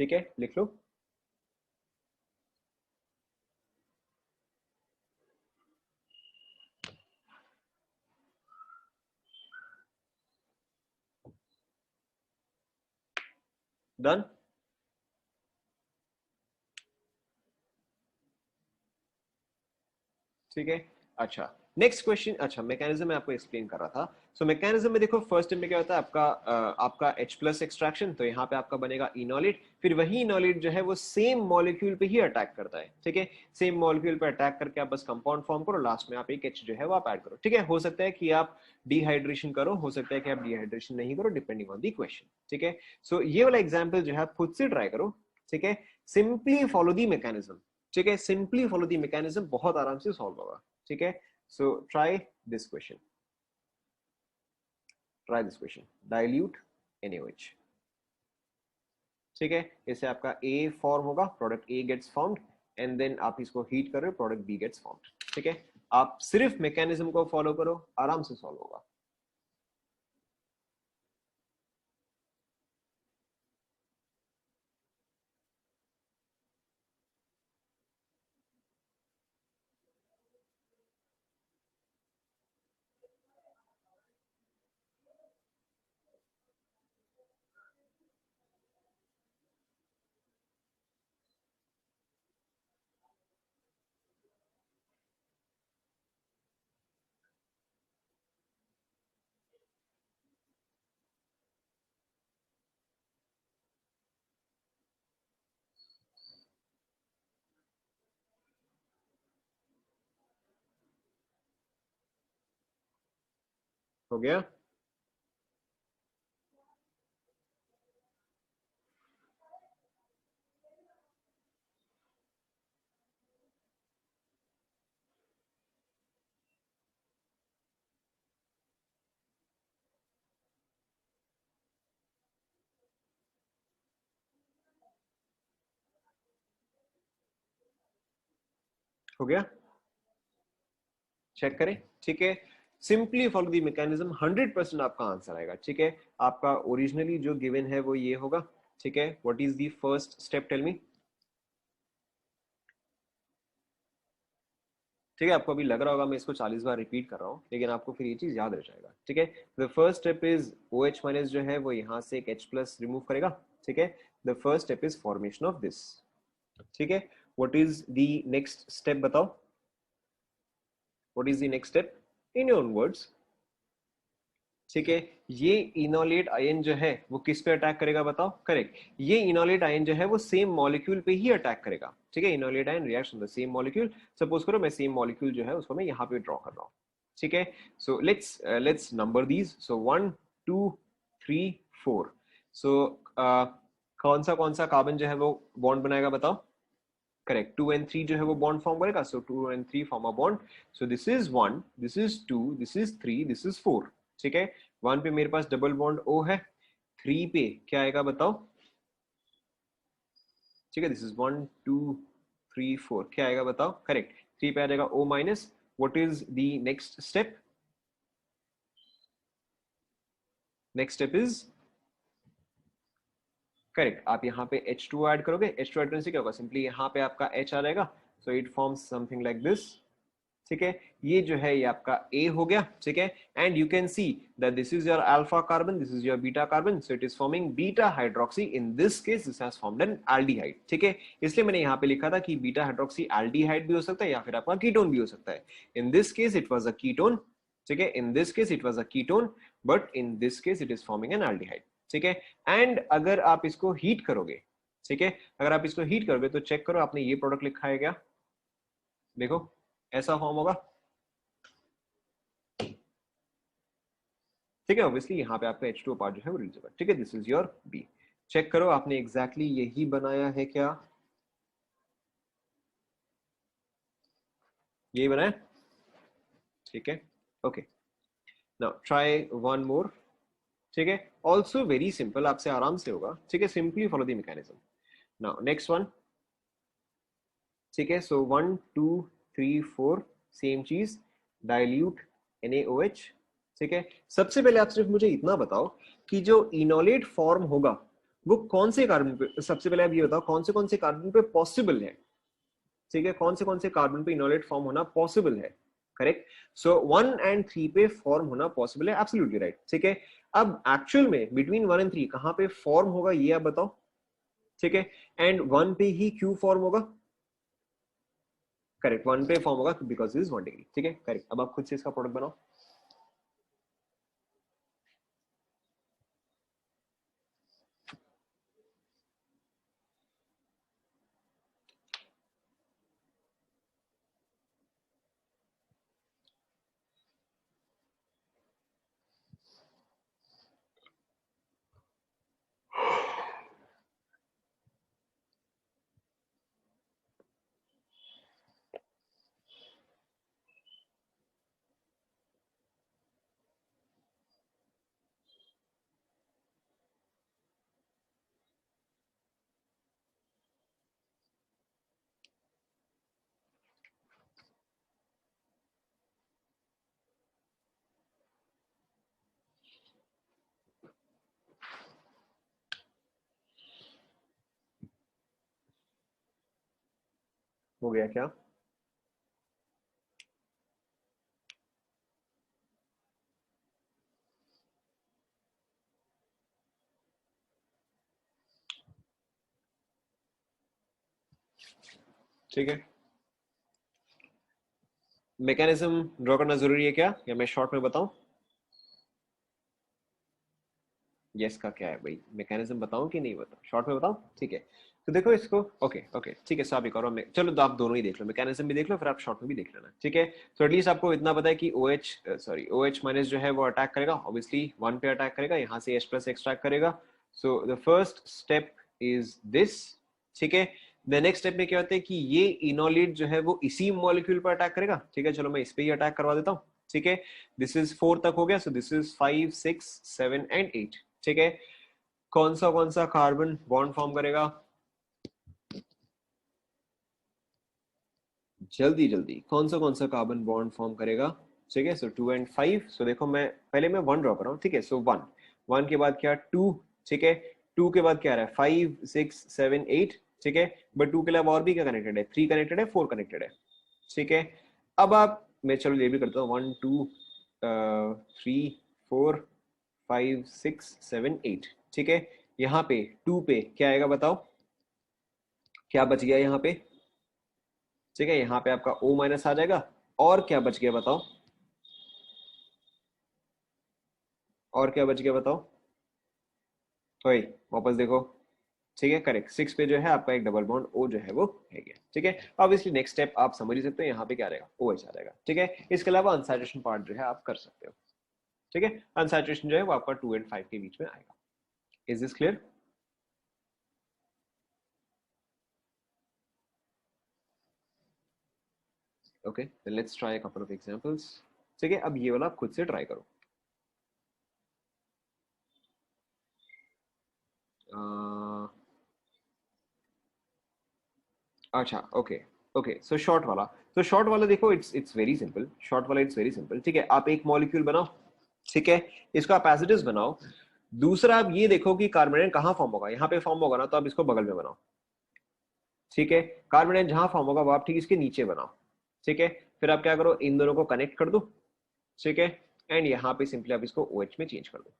ठीक है, लिख लो। डन, ठीक है। अच्छा, नेक्स्ट क्वेश्चन, अच्छा मैकेनिज्म मैं आपको एक्सप्लेन कर रहा था। सो मैकेनिज्म में देखो फर्स्ट स्टेप में क्या होता है आपका, आपका H प्लस एक्सट्रैक्शन, तो यहाँ पे आपका बनेगा इनोलेट, फिर वही इनोलेट जो है वो सेम मॉलिक्यूल पे ही अटैक करता है, ठीक है। सेम मॉलिक्यूल पे अटैक करके आप बस कंपाउंड फॉर्म करो, लास्ट में आप एक H जो है वो आप ऐड करो, ठीक है। हो सकता है कि आप डिहाइड्रेशन करो, हो सकता है कि आप डिहाइड्रेशन नहीं करो, डिपेंडिंग ऑन दी क्वेश्चन, ठीक है। सो ये वाला एग्जाम्पल जो है आप खुद से ट्राई करो, ठीक है। सिंपली फॉलो दी मैकेनिज्म, ठीक है, सिंपली फॉलो दी मैकेनिज्म, बहुत आराम से सॉल्व होगा, ठीक है। So try this question, try this question, dilute NaOH, ठीक है। इससे आपका A फॉर्म होगा, product A gets formed and then आप इसको हीट कर रहे हो, प्रोडक्ट B गेट्स फॉर्म्ड, ठीक है। आप सिर्फ मैकेनिज्म को फॉलो करो, आराम से सॉल्व होगा। हो गया, हो गया, चेक करें, ठीक है। सिंपली फॉलो दी मैकेनिज्म, 100% आपका आंसर आएगा, ठीक है। आपका ओरिजिनली जो गिवन है वो ये होगा, ठीक है। What is the first step, tell me, ठीक है। आपको अभी लग रहा होगा मैं इसको 40 बार रिपीट कर रहा हूँ, लेकिन आपको फिर ये चीज याद रह जाएगा, ठीक है। The first step is OH minus जो है वो यहाँ से एक H प्लस रिमूव करेगा, ठीक है। The first step is formation of this, ठीक है। What is the next step बताओ, what is the next step in your own words, ठीक है, ये इनोलेट आयन जो है वो किस पे अटैक करेगा बताओ? करेक्ट, ये इनोलेट आयन जो है वो सेम मॉलिक्यूल पे ही अटैक करेगा। ठीक है, enolate ion reacts on the same molecule. Suppose करो मैं सेम मॉलिक्यूल जो है उसको मैं यहाँ पे ड्रॉ कर रहा हूँ। ठीक है, सो लेट्स नंबर दीज। सो 1 2 3 4। सो कौन सा कार्बन जो है वो बॉन्ड बनाएगा बताओ? करेक्ट, 2 and 3 जो है वो बॉन्ड फॉर्म करेगा। सो 2 and 3 form a bond. So this is 1, this is 2, this is 3, this is 4। ठीक है, 1 पे मेरे पास डबल बॉन्ड O है, 3 पे क्या आएगा बताओ? ठीक है, दिस इज 1 2 3 4, क्या आएगा बताओ? करेक्ट, 3 पे आ जाएगा O minus. What is the next step? Next step is correct, आप यहाँ पे H2 ऐड करोगे। H2 ऐड करने से क्या होगा? सिंपली यहाँ पे आपका H आ जाएगा। So it forms something like this. ठीक है, ये जो है ये आपका A हो गया। ठीक है, and you can see that this is your alpha carbon, this is your beta carbon. So it is forming beta hydroxy. In this case this has formed an aldehyde. ठीक है, इसलिए मैंने यहाँ पे लिखा था कि बीटा हाइड्रोक्सी एल्डिहाइड भी हो सकता है या फिर आपका कीटोन भी हो सकता है। In this case it was a ketone. ठीक है, in this case it was a ketone, but in this case it is forming an aldehyde. ठीक है, एंड अगर आप इसको हीट करोगे, ठीक है, अगर आप इसको हीट करोगे तो चेक करो आपने ये प्रोडक्ट लिखा है क्या? देखो ऐसा फॉर्म होगा। ठीक है, ऑब्वियसली यहाँ पे आपका H2O पार्ट जो है वो रिलीज होगा। ठीक है, दिस इज योर B। चेक करो आपने एग्जैक्टली यही बनाया है क्या? यही बनाया? ठीक है, okay, now try one more. ठीक है, ऑल्सो वेरी सिंपल, आपसे आराम से होगा। ठीक है, simply follow the mechanism. Now next one. ठीक है, सो 1 2 3 4 सेम चीज, डाइल्यूट NaOH। ठीक है, सबसे पहले आप सिर्फ मुझे इतना बताओ कि जो इनोलेट फॉर्म होगा वो कौन से कार्बन पे, सबसे पहले आप ये बताओ कौन से कार्बन पे पॉसिबल है। ठीक है, कौन से कार्बन पे इनोलेट फॉर्म होना पॉसिबल है? करेक्ट, सो 1 and 3 पे फॉर्म होना पॉसिबल है, एब्सोल्युटली राइट। ठीक है, अब एक्चुअल में बिटवीन 1 and 3 कहां पे फॉर्म होगा ये आप बताओ। ठीक है, एंड 1 पे ही क्यों फॉर्म होगा? करेक्ट, 1 पे फॉर्म होगा बिकॉज इज 1 डिग्री। ठीक है, करेक्ट, अब आप खुद से इसका प्रोडक्ट बनाओ। हो गया क्या? ठीक है, मैकेनिज्म ड्रॉ करना जरूरी है क्या, या मैं शॉर्ट में बताऊं? यस का क्या है भाई, मैकेनिज्म बताऊं कि नहीं बताऊं? शॉर्ट में बताऊं? ठीक है, तो देखो इसको। ओके ओके, ठीक है, सो आप एक और चलो तो आप दोनों ही देख लो, मैकेनिज्म भी देख लो फिर आप शॉर्ट में भी देख लेना। ठीक है, तो एटलीस्ट आपको इतना पता है कि OH माइनस जो है वो अटैक करेगा, ऑब्वियसली 1 पे अटैक करेगा, यहाँ से H प्लस एक्सट्रैक्ट करेगा। So the first step is this. ठीक है, द नेक्स्ट स्टेप में क्या होता है कि ये इनोलेट जो है वो इसी मॉलिक्यूल पर अटैक करेगा। ठीक है, चलो मैं इस पे ही अटैक करवा देता हूँ। ठीक है, दिस इज 4 तक हो गया, सो दिस इज 5 6 7 एंड 8। ठीक है, कौन सा कार्बन बॉन्ड फॉर्म करेगा? जल्दी जल्दी, कौन सा कार्बन बॉन्ड फॉर्म करेगा? ठीक है, सो 2 and 5। सो देखो मैं पहले मैं 1 ड्रॉ कर रहा हूँ। ठीक है, सो 1, 1 के बाद क्या 2। ठीक है, 2 के बाद क्या आ रहा है 5 6 7 8। ठीक है, बट 2 के अलावा और भी क्या कनेक्टेड है? 3 कनेक्टेड है, 4 कनेक्टेड है। ठीक है, अब आप, मैं चलो ये भी करता हूँ, 1 2 3 4 5 6 7 8। ठीक है, यहाँ पे 2 पे क्या आएगा बताओ? क्या बच गया यहाँ पे? ठीक है, यहाँ पे आपका O माइनस आ जाएगा, और क्या बच गया बताओ? और क्या बच गया बताओ? वही, वापस देखो। ठीक है, करेक्ट। 6 पे जो है आपका एक डबल बॉन्ड ओ जो है वो है गया। ठीक है, ऑब्वियसली नेक्स्ट स्टेप आप समझ ही सकते हो, यहाँ पे क्या रहेगा, ओ एच आ जाएगा। ठीक है, इसके अलावा अनसैचुरेशन पार्ट जो है आप कर सकते हो। ठीक है, अनसैचुरेशन जो है वो आपका 2 and 5 के बीच में आएगा। Is this clear? Okay, then let's try a couple of examples. ठीक है, अब ये वाला आप खुद से ट्राई करो। अच्छा, ओके। ओके, सो शॉर्ट वाला। तो शॉर्ट वाला देखो, इट्स वेरी सिंपल। शॉर्ट वाला इट्स वेरी सिंपल। ठीक है, आप एक मॉलिक्यूल बनाओ। ठीक है, इसको आप एज इट इज बनाओ। दूसरा आप ये देखो कि कार्बोनेट कहाँ फॉर्म होगा, यहाँ पे फॉर्म होगा ना, तो आप इसको बगल में बनाओ। ठीक है, कार्बोनेट जहां फॉर्म होगा वो आप ठीक इसके नीचे बनाओ। ठीक है, फिर आप क्या करो, इन दोनों को कनेक्ट कर दो। ठीक है, एंड यहाँ पे सिंपली आप इसको OH में चेंज कर दो।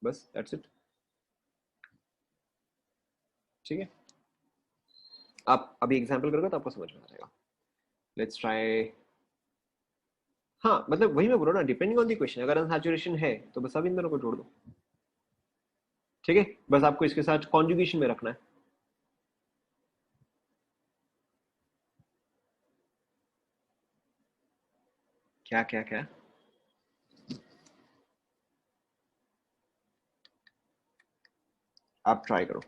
बस दैट्स इट। ठीक है, आप अभी एग्जाम्पल करोगे तो आपको समझ में आ जाएगा। Let's try. हाँ, मतलब वही मैं बोल रहा हूँ ना, डिपेंडिंग ऑन द क्वेश्चन, अगर अनसैचुरेशन है तो बस आप इन दोनों को जोड़ दो। ठीक है, बस आपको इसके साथ कॉन्जुगेशन में रखना है। क्या क्या क्या? आप ट्राई करो।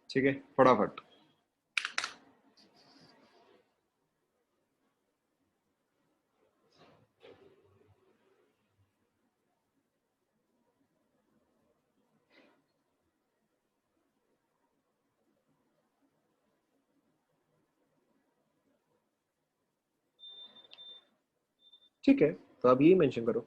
ठीक है, फटाफट। ठीक है, तो आप यही मेंशन करो।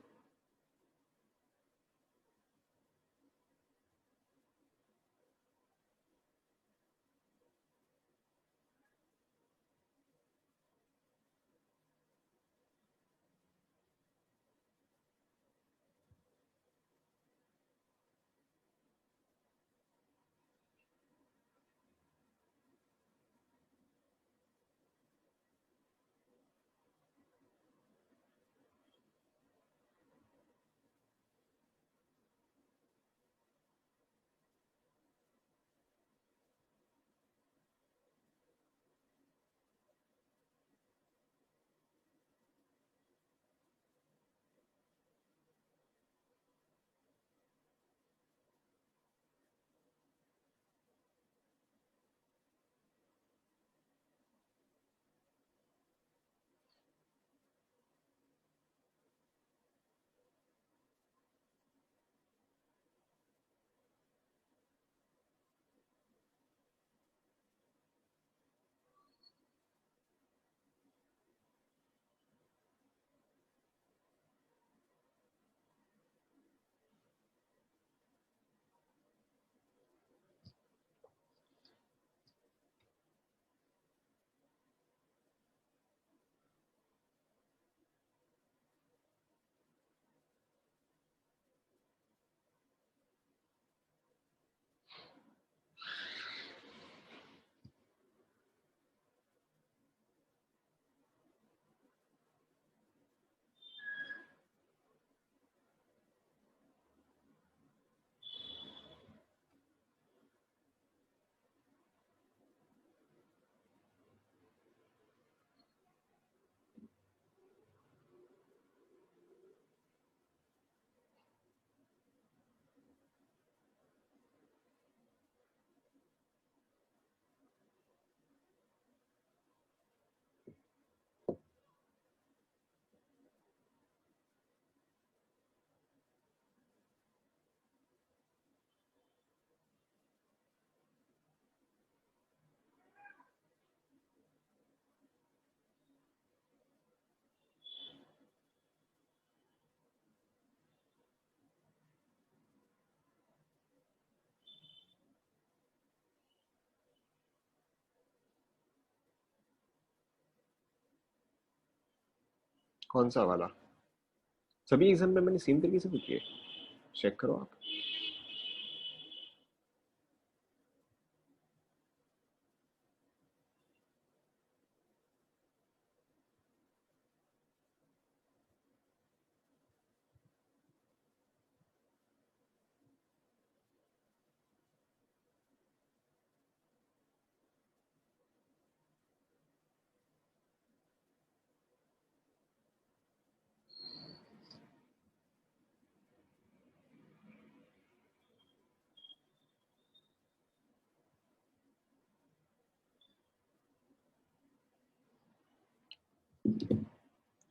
कौन सा वाला? सभी एग्जाम में मैंने सेम तरीके से पूछी है, चेक करो आप।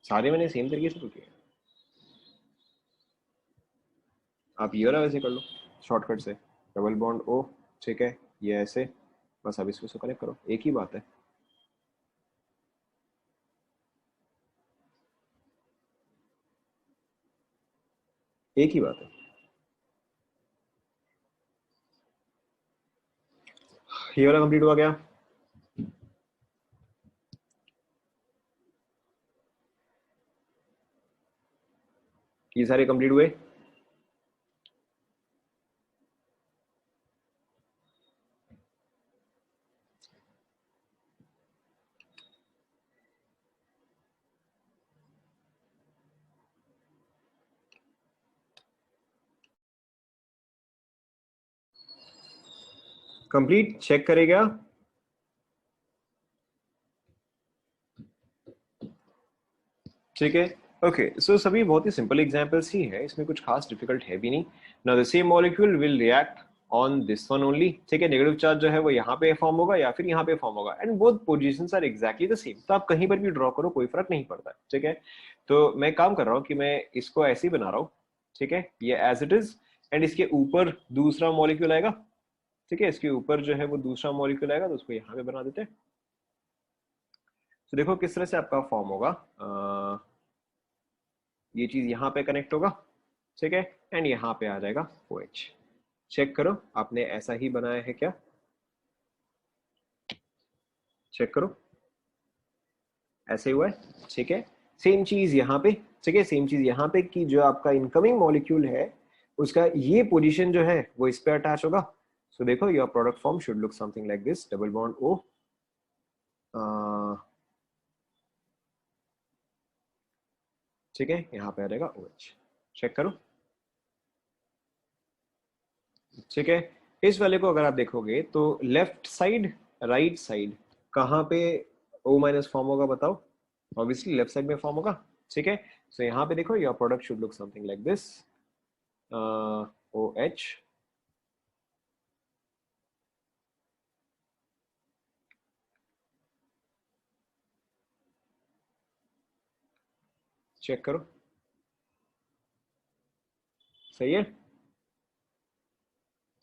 सारे मैंने सेम तरीके से पूछे हैं। आप ये वाला वैसे कर लो शॉर्टकट से, डबल बॉन्ड ओ, ठीक है, ये ऐसे, बस अब इसको कनेक्ट करो, एक ही बात है। एक ही बात है। ये वाला कंप्लीट हुआ क्या? ये सारे कंप्लीट हुए? कंप्लीट चेक करेगा? ठीक है, ओके, सो सभी बहुत ही सिंपल एग्जांपल्स ही है, इसमें कुछ खास डिफिकल्ट है भी नहीं। Now the same molecule will react on this one only, ठीक है, नेगेटिव चार्ज जो है वो यहाँ पे फॉर्म होगा या फिर यहाँ पे फॉर्म होगा, and both positions are exactly the same, तो आप कहीं पर भी ड्रॉ करो कोई फर्क नहीं पड़ता है, ठीक है। तो मैं काम कर रहा हूँ कि मैं इसको ऐसे ही बना रहा हूँ, ठीक है, ये एज इट इज, एंड इसके ऊपर दूसरा मॉलिक्यूल आएगा, ठीक है, इसके ऊपर जो है वो दूसरा मॉलिक्यूल आएगा, तो उसको यहाँ पे बना देते हैं। तो देखो किस तरह से आपका फॉर्म होगा, ये चीज यहाँ पे कनेक्ट होगा, ठीक है, एंड यहाँ पे आ जाएगा OH। चेक करो आपने ऐसा ही बनाया है क्या, चेक करो, ऐसे हुआ है, ठीक है। सेम चीज यहाँ पे, ठीक है, सेम चीज यहाँ पे कि जो आपका इनकमिंग मॉलिक्यूल है उसका ये पोजीशन जो है वो इस पे अटैच होगा। सो देखो your product form should look something like this, double bond O, ठीक है, यहाँ पे आ जाएगा OH। चेक करो, ठीक है। इस वाले को अगर आप देखोगे तो लेफ्ट साइड राइट साइड कहाँ पे O माइनस फॉर्म होगा बताओ? ऑब्वियसली लेफ्ट साइड में फॉर्म होगा, ठीक है। सो यहाँ पे देखो your product should look something like this, OH, check करो, सही है,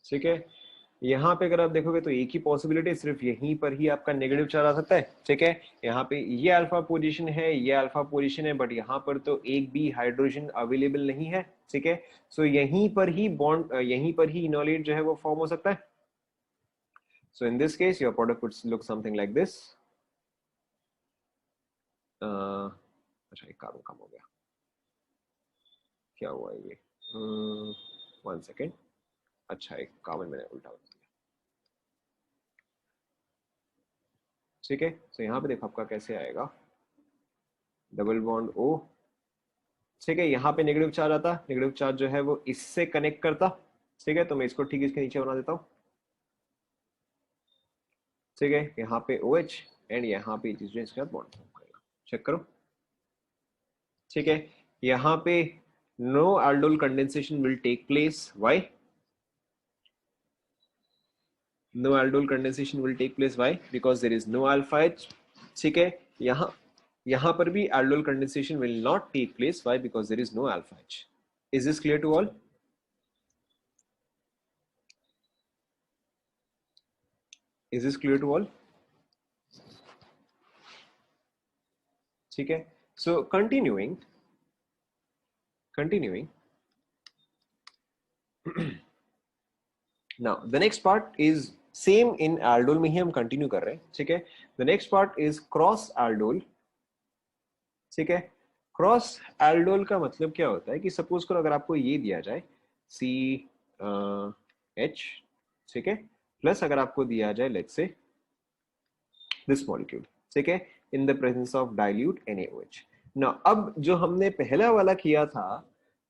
ठीक है। यहाँ पे अगर आप देखोगे तो एक ही पॉसिबिलिटी, सिर्फ यहीं पर ही आपका नेगेटिव चार्ज आ सकता है, ठीक है। यहाँ पे ये अल्फा पोजीशन है, ये अल्फा पोजीशन है, बट यहाँ पर तो एक भी हाइड्रोजन अवेलेबल नहीं है, ठीक है। सो यहीं पर ही बॉन्ड, यहीं पर ही इनोलेट जो है वो फॉर्म हो सकता है। So in this case your product would look something like this. अच्छा एक कार्बन कम हो गया, क्या हुआ ये, 1 सेकेंड, अच्छा एक कार्बन मैंने उल्टा बना दिया, ठीक है। तो यहाँ पे देखो आपका कैसे आएगा, डबल बॉन्ड O, ठीक है, यहाँ पे नेगेटिव चार्ज आता, नेगेटिव चार्ज जो है वो इससे कनेक्ट करता, ठीक है, तो मैं इसको ठीक इसके नीचे बना देता हूँ, ठीक है, यहाँ पे OH, एंड यहाँ पे इसके साथ बॉन्ड फॉर्म करेगा, चेक करो, ठीक है। यहाँ पे no aldol condensation will take place, why? No aldol condensation will take place, why? Because there is no alpha H, ठीक है। यहाँ यहाँ पर भी aldol condensation will not take place, why? Because there is no alpha H। Is this clear to all? Is this clear to all? ठीक है, सो continuing now the next part is same in aldol में ही हम continue कर रहे हैं, ठीक है। the next part is cross aldol, ठीक है। क्रॉस एल्डोल का मतलब क्या होता है कि सपोज करो अगर आपको ये दिया जाए सी एच, ठीक है, प्लस अगर आपको दिया जाए लेट्स से दिस मॉलिक्यूल, ठीक है, इन the presence of dilute NaOH। ना अब जो हमने पहला वाला किया था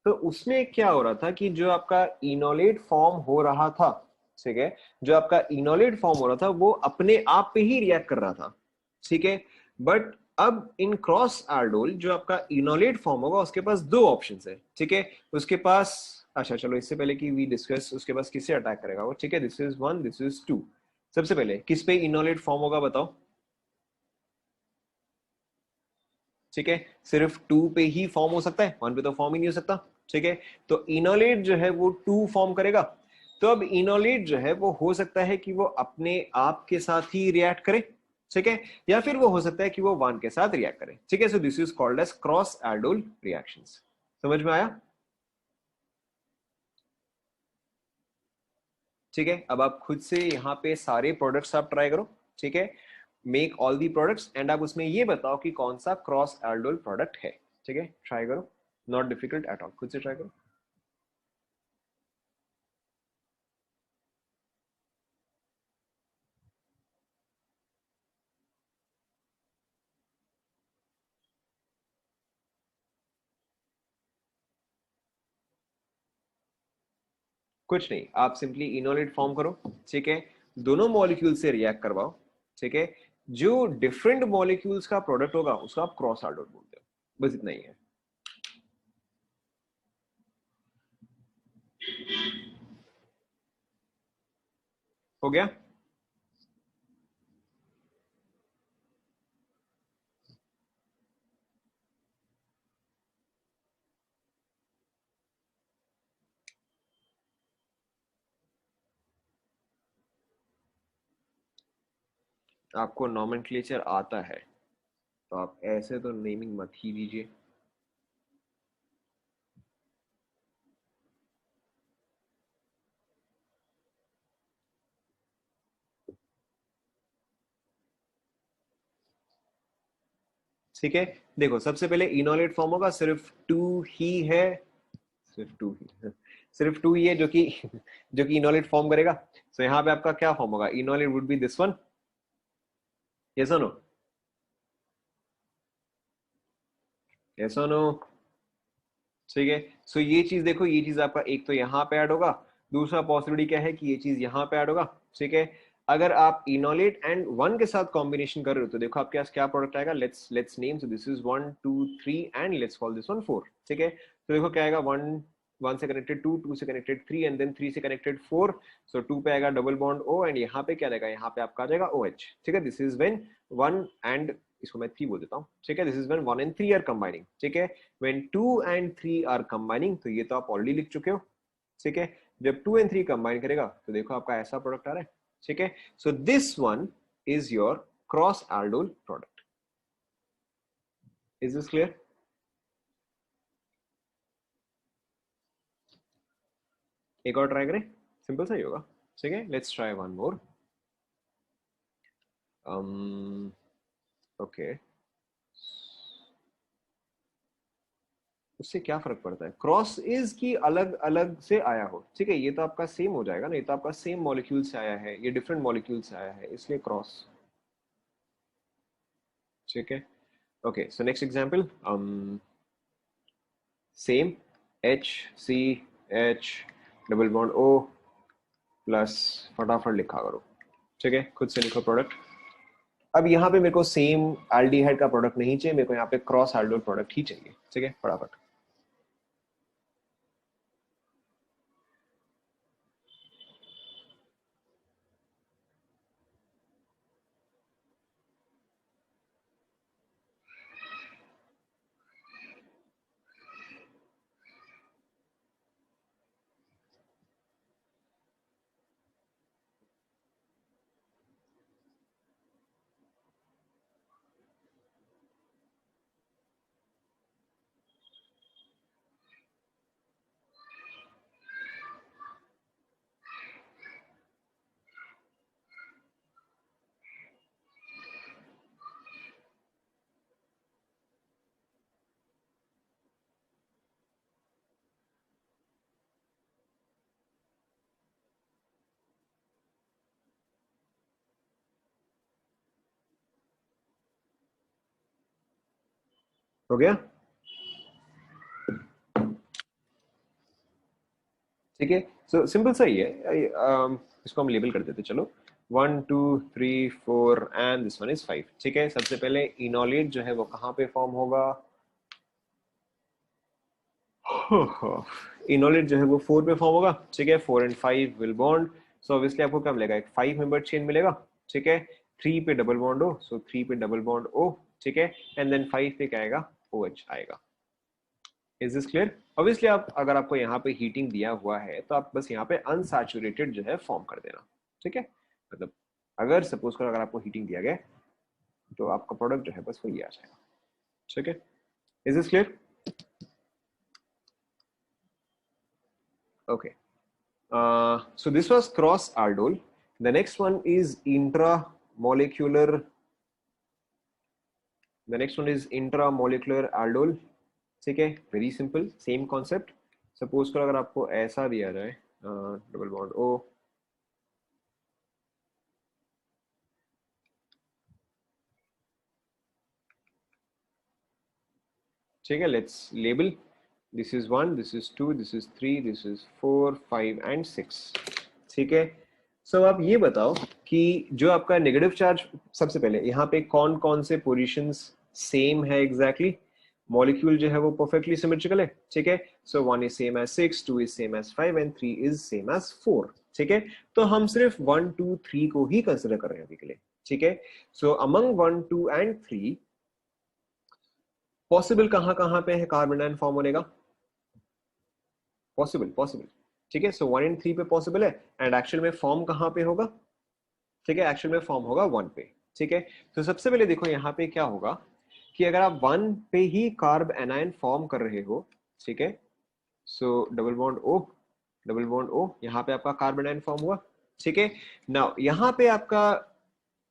तो उसमें क्या हो रहा था कि जो आपका इनोलेट फॉर्म हो रहा था, ठीक है, जो आपका इनोलेट फॉर्म हो रहा था वो अपने आप पे ही रिएक्ट कर रहा था, ठीक है। बट अब इन क्रॉस एल्डोल जो आपका इनोलेट फॉर्म होगा उसके पास दो ऑप्शंस है, ठीक है, उसके पास, अच्छा चलो इससे पहले कि वी डिस्कस उसके पास किससे अटैक करेगा वो, ठीक है, this is one, this is two. सबसे पहले किस पे इनोलेट फॉर्म होगा बताओ, ठीक है, सिर्फ टू पे ही फॉर्म हो सकता है, वन पे तो फॉर्म ही नहीं हो सकता, ठीक है। तो इनोलेट जो है वो टू फॉर्म करेगा। तो अब इनोलेट जो है वो हो सकता है कि वो अपने आप के साथ ही रिएक्ट करे, ठीक है, या फिर वो हो सकता है कि वो वन के साथ रिएक्ट करे, ठीक है। So this is called as cross aldol reactions. समझ में आया? ठीक है, अब आप खुद से यहाँ पे सारे प्रोडक्ट्स आप ट्राई करो, ठीक है, make all the products and आप उसमें ये बताओ कि कौन सा क्रॉस एल्डोल प्रोडक्ट है, ठीक है, ट्राई करो, नॉट डिफिकल्ट एट ऑल, खुद से ट्राई करो। कुछ नहीं, आप सिंपली इनोलेट फॉर्म करो, ठीक है, दोनों मॉलिक्यूल से रिएक्ट करवाओ, ठीक है, जो डिफरेंट मॉलिक्यूल्स का प्रोडक्ट होगा उसका आप क्रॉस एल्डोल बोलते हो, बस इतना ही है। हो गया? आपको नॉमेनक्लेचर आता है तो आप ऐसे तो नेमिंग मत ही दीजिए। ठीक है, देखो सबसे पहले इनोलेट फॉर्म होगा, सिर्फ टू ही है, सिर्फ टू ही, सिर्फ टू ही है जो कि इनोलेट फॉर्म करेगा। सो यहाँ पे आपका क्या फॉर्म होगा, enolate would be this one, yes और नो, यस और नो, ठीक है। सो ये चीज देखो, ये चीज आपका एक तो यहाँ पे ऐड होगा, दूसरा पॉसिबिलिटी क्या है कि ये चीज यहाँ पे ऐड होगा, ठीक है। अगर आप इनोलेट एंड वन के साथ कॉम्बिनेशन कर रहे हो तो देखो आपके पास क्या प्रोडक्ट आएगा, let's name, so this is one two three and let's call this one four, ठीक है। तो देखो क्या आएगा, वन, वन से कनेक्टेड टू, टू से connected three and then three से कनेक्टेड फोर। सो टू पे आएगा डबल बॉन्ड ओ एंड यहाँ पे क्या आएगा, यहाँ पे आपका आ जाएगा ओ एच, ठीक है। This is when one and, इसको मैं थ्री बोल देता हूँ, ठीक है, this is when one and three are combining, ठीक है। when 2 and 3 are combining, तो ये तो आप ऑलरेडी लिख चुके हो, ठीक है। जब 2 and 3 कंबाइन करेगा तो देखो आपका ऐसा प्रोडक्ट आ रहा है, ठीक है। So this one is your cross aldol product. Is this clear? एक और ट्राई करें, सिंपल सा ही होगा, ठीक है, let's try one more. Okay, उससे क्या फर्क पड़ता है, क्रॉस इज की अलग अलग से आया हो, ठीक है, ये तो आपका सेम हो जाएगा ना, ये तो आपका सेम मॉलिक्यूल से आया है, ये डिफरेंट मॉलिक्यूल से आया है, इसलिए क्रॉस, ठीक है। Okay, so next example, same H C H double bond O plus, फटाफट लिखा करो, ठीक है, खुद से लिखो प्रोडक्ट। अब यहाँ पे मेरे को सेम एल्डिहाइड का प्रोडक्ट नहीं चाहिए, मेरे को यहाँ पे क्रॉस एल्डोल प्रोडक्ट ही चाहिए, ठीक है, फटाफट। हो गया? ठीक है, सो सिंपल सा ही है। इसको हम लेबल कर देते, चलो 1 2 3 4 एंड दिस वन इज 5। ठीक है, सबसे पहले इनोलेट जो है वो कहाँ पे फॉर्म होगा? इनोलेट जो है वो 4 पे फॉर्म होगा। ठीक है, 4 and 5 will bond, so obviously आपको क्या मिलेगा? एक 5 मेंबर चेन मिलेगा। ठीक है, 3 पे डबल बॉन्ड हो, सो 3 पे डबल बॉन्ड ओ। ठीक है, एंड देन 5 पे क्या आएगा? OH आएगा। Is this clear? ऑब्वियसली आप, अगर आपको यहाँ पे हीटिंग दिया हुआ है तो आप बस यहाँ पे अनसैचुरेटेड जो है फॉर्म कर देना। ठीक है, मतलब अगर सपोज करो अगर आपको हीटिंग दिया गया तो आपका प्रोडक्ट जो है बस वो ये आ जाएगा। ठीक है, is this clear? Okay, so this was cross aldol. The next one is intramolecular. The next one is intramolecular aldol. ठीक है, very simple, same concept. Suppose करो अगर आपको ऐसा दिया जाए, डबल बॉन्ड ओ। ठीक है, let's label. This is 1, this is 2, this is 3, this is 4 5 and 6। ठीक है, सो आप ये बताओ कि जो आपका नेगेटिव चार्ज, सबसे पहले यहाँ पे कौन कौन से पोजीशंस सेम है एग्जैक्टली? मॉलिक्यूल जो है वो परफेक्टली सिमेट्रिकल है। ठीक है, so 1 is same as 6, 2 is same as 5 and 3 is same as 4। ठीक है, तो हम सिर्फ 1 2 3 को ही कंसिडर कर रहे हैं अभी के लिए। ठीक है, सो अमंग 1 2 एंड 3 पॉसिबल कहां कहां पे है कार्बन आयन फॉर्म होने का? Possible, possible. ठीक है, सो 1 एंड 3 पे पॉसिबल है, एंड एक्चुअल में फॉर्म कहां पे होगा? ठीक है, एक्चुअल में फॉर्म होगा 1 पे। ठीक है, तो सबसे पहले देखो यहाँ पे क्या होगा कि अगर आप 1 पे ही कार्ब एनायन फॉर्म कर रहे हो, ठीक है, so double bond O, double bond O, यहाँ पे आपका कार्बन आयन फॉर्म हुआ। ठीक है, नाउ यहाँ पे आपका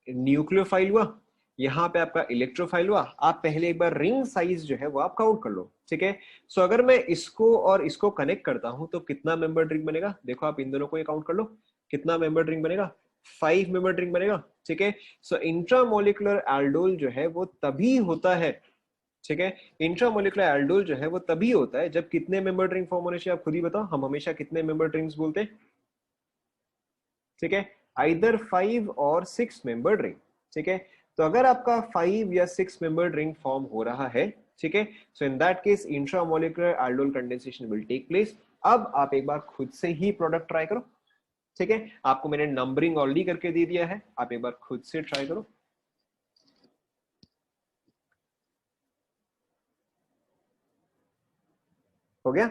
न्यूक्लियोफाइल हुआ, यहाँ पे आपका इलेक्ट्रोफाइल हुआ। आप पहले एक बार रिंग साइज जो है वो आप काउंट कर लो। ठीक है, सो अगर मैं इसको और इसको कनेक्ट करता हूं तो कितना मेंबर रिंग बनेगा? देखो आप इन दोनों को ये काउंट कर लो, कितना मेंबर रिंग बनेगा? 5 मेंबर रिंग बनेगा। ठीक है, सो इंट्रामोलिकुलर एल्डोल जो है वो तभी होता है। ठीक है, इंट्रामोलिकुलर एल्डोल जो है वो तभी होता है जब कितने मेंबर रिंग फॉर्म होने चाहिए? आप खुद ही बताओ, हम हमेशा कितने मेंबर रिंग्स बोलते हैं? ठीक है, आइदर 5 और 6 मेंबर्ड रिंग। ठीक है, तो अगर आपका 5 या 6 मेंबर्ड रिंग फॉर्म हो रहा है, ठीक है, so in that case intramolecular aldol condensation will take place. अब आप एक बार खुद से ही प्रोडक्ट ट्राई करो। ठीक है, आपको मैंने नंबरिंग ऑलरेडी करके दे दिया है, आप एक बार खुद से ट्राई करो। हो गया?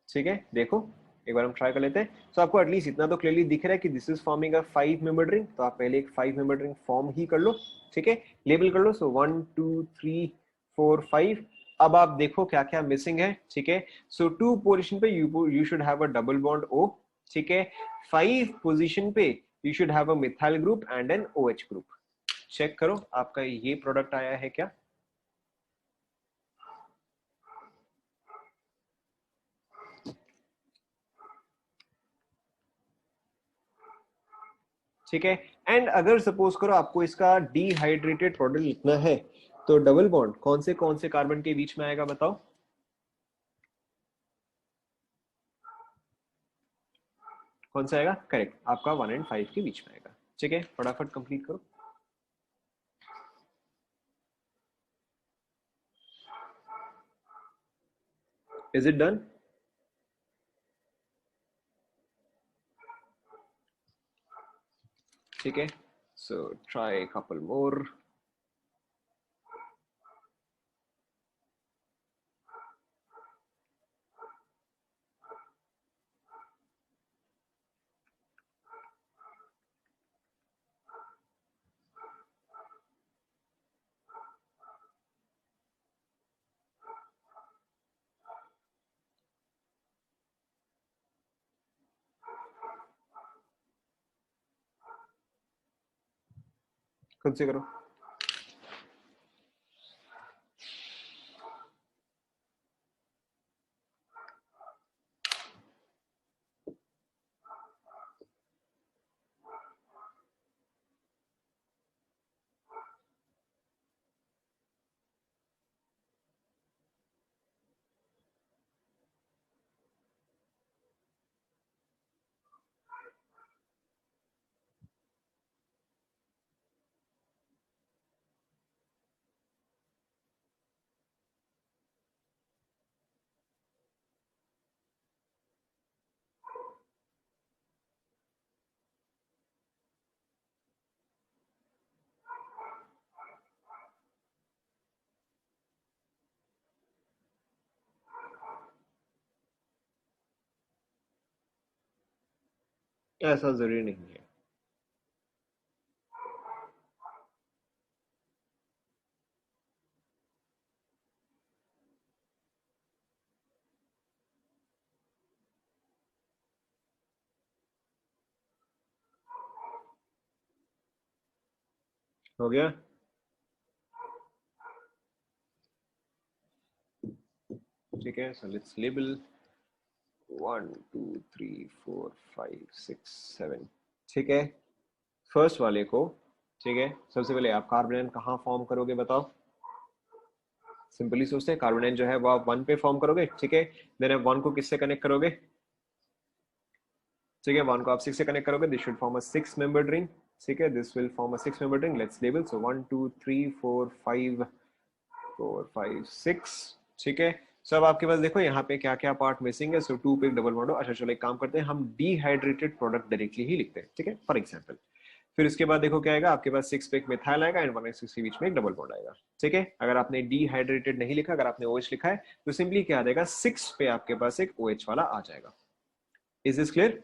ठीक है, देखो एक बार हम ट्राई कर लेते हैं। तो आपको एटलीस्ट इतना तो क्लियरली दिख रहा है कि this is forming a 5 membered ring, तो आप पहले एक 5 मेंबर्ड रिंग फॉर्म ही कर लो। ठीक है, लेबल कर लो, सो 1 2 3 4 5। अब आप देखो क्या क्या मिसिंग है। ठीक है, सो 2 पोजीशन पे you should have a double bond ओ। ठीक है, 5 पोजीशन पे you should have a methyl group and an OH group. Check करो आपका ये प्रोडक्ट आया है क्या? ठीक है, एंड अगर सपोज करो आपको इसका डिहाइड्रेटेड प्रोडक्ट लिखना है तो डबल बॉन्ड कौन से कार्बन के बीच में आएगा बताओ? कौन सा आएगा? करेक्ट, आपका 1 एंड 5 के बीच में आएगा। ठीक है, फटाफट कंप्लीट करो। Is it done? ठीक है, सो ट्राई कपल मोर। खुद से करो। ऐसा जरूरी नहीं है। हो गया? ठीक है, सो लेट्स लेबल 1 2 3 4 5 6 7। ठीक है, फर्स्ट वाले को, ठीक है, सबसे पहले आप कार्बोनाइन कहाँ फॉर्म करोगे बताओ? सिंपली सोचते हैं, कार्बोनाइन जो है वो आप 1 पे फॉर्म करोगे। ठीक है, देन आप 1 को किससे कनेक्ट करोगे? ठीक है, 1 को आप 6 से कनेक्ट करोगे, this should form a 6 membered ring. ठीक है, this will form a 6 membered ring. Let's label, सो 1 2 3 4 5 4 5 6। ठीक है, सब आपके पास देखो यहाँ पे क्या क्या पार्ट मिसिंग है। सो 2 पे डबल बॉन्ड हो। अच्छा चलो एक काम करते हैं, हम डिहाइड्रेटेड प्रोडक्ट डायरेक्टली ही लिखते हैं। ठीक है, फॉर एग्जांपल, फिर उसके बाद देखो क्या आएगा आपके पास, 6 पे एक मिथाइल आएगा एंड 1 6 के बीच में एक डबल बॉन्ड आएगा। ठीक है, अगर आपने डिहाइड्रेटेड नहीं लिखा, अगर आपने OH लिखा है तो सिंपली क्या आ जाएगा, 6 पे आपके पास एक OH वाला आ जाएगा। Is this clear?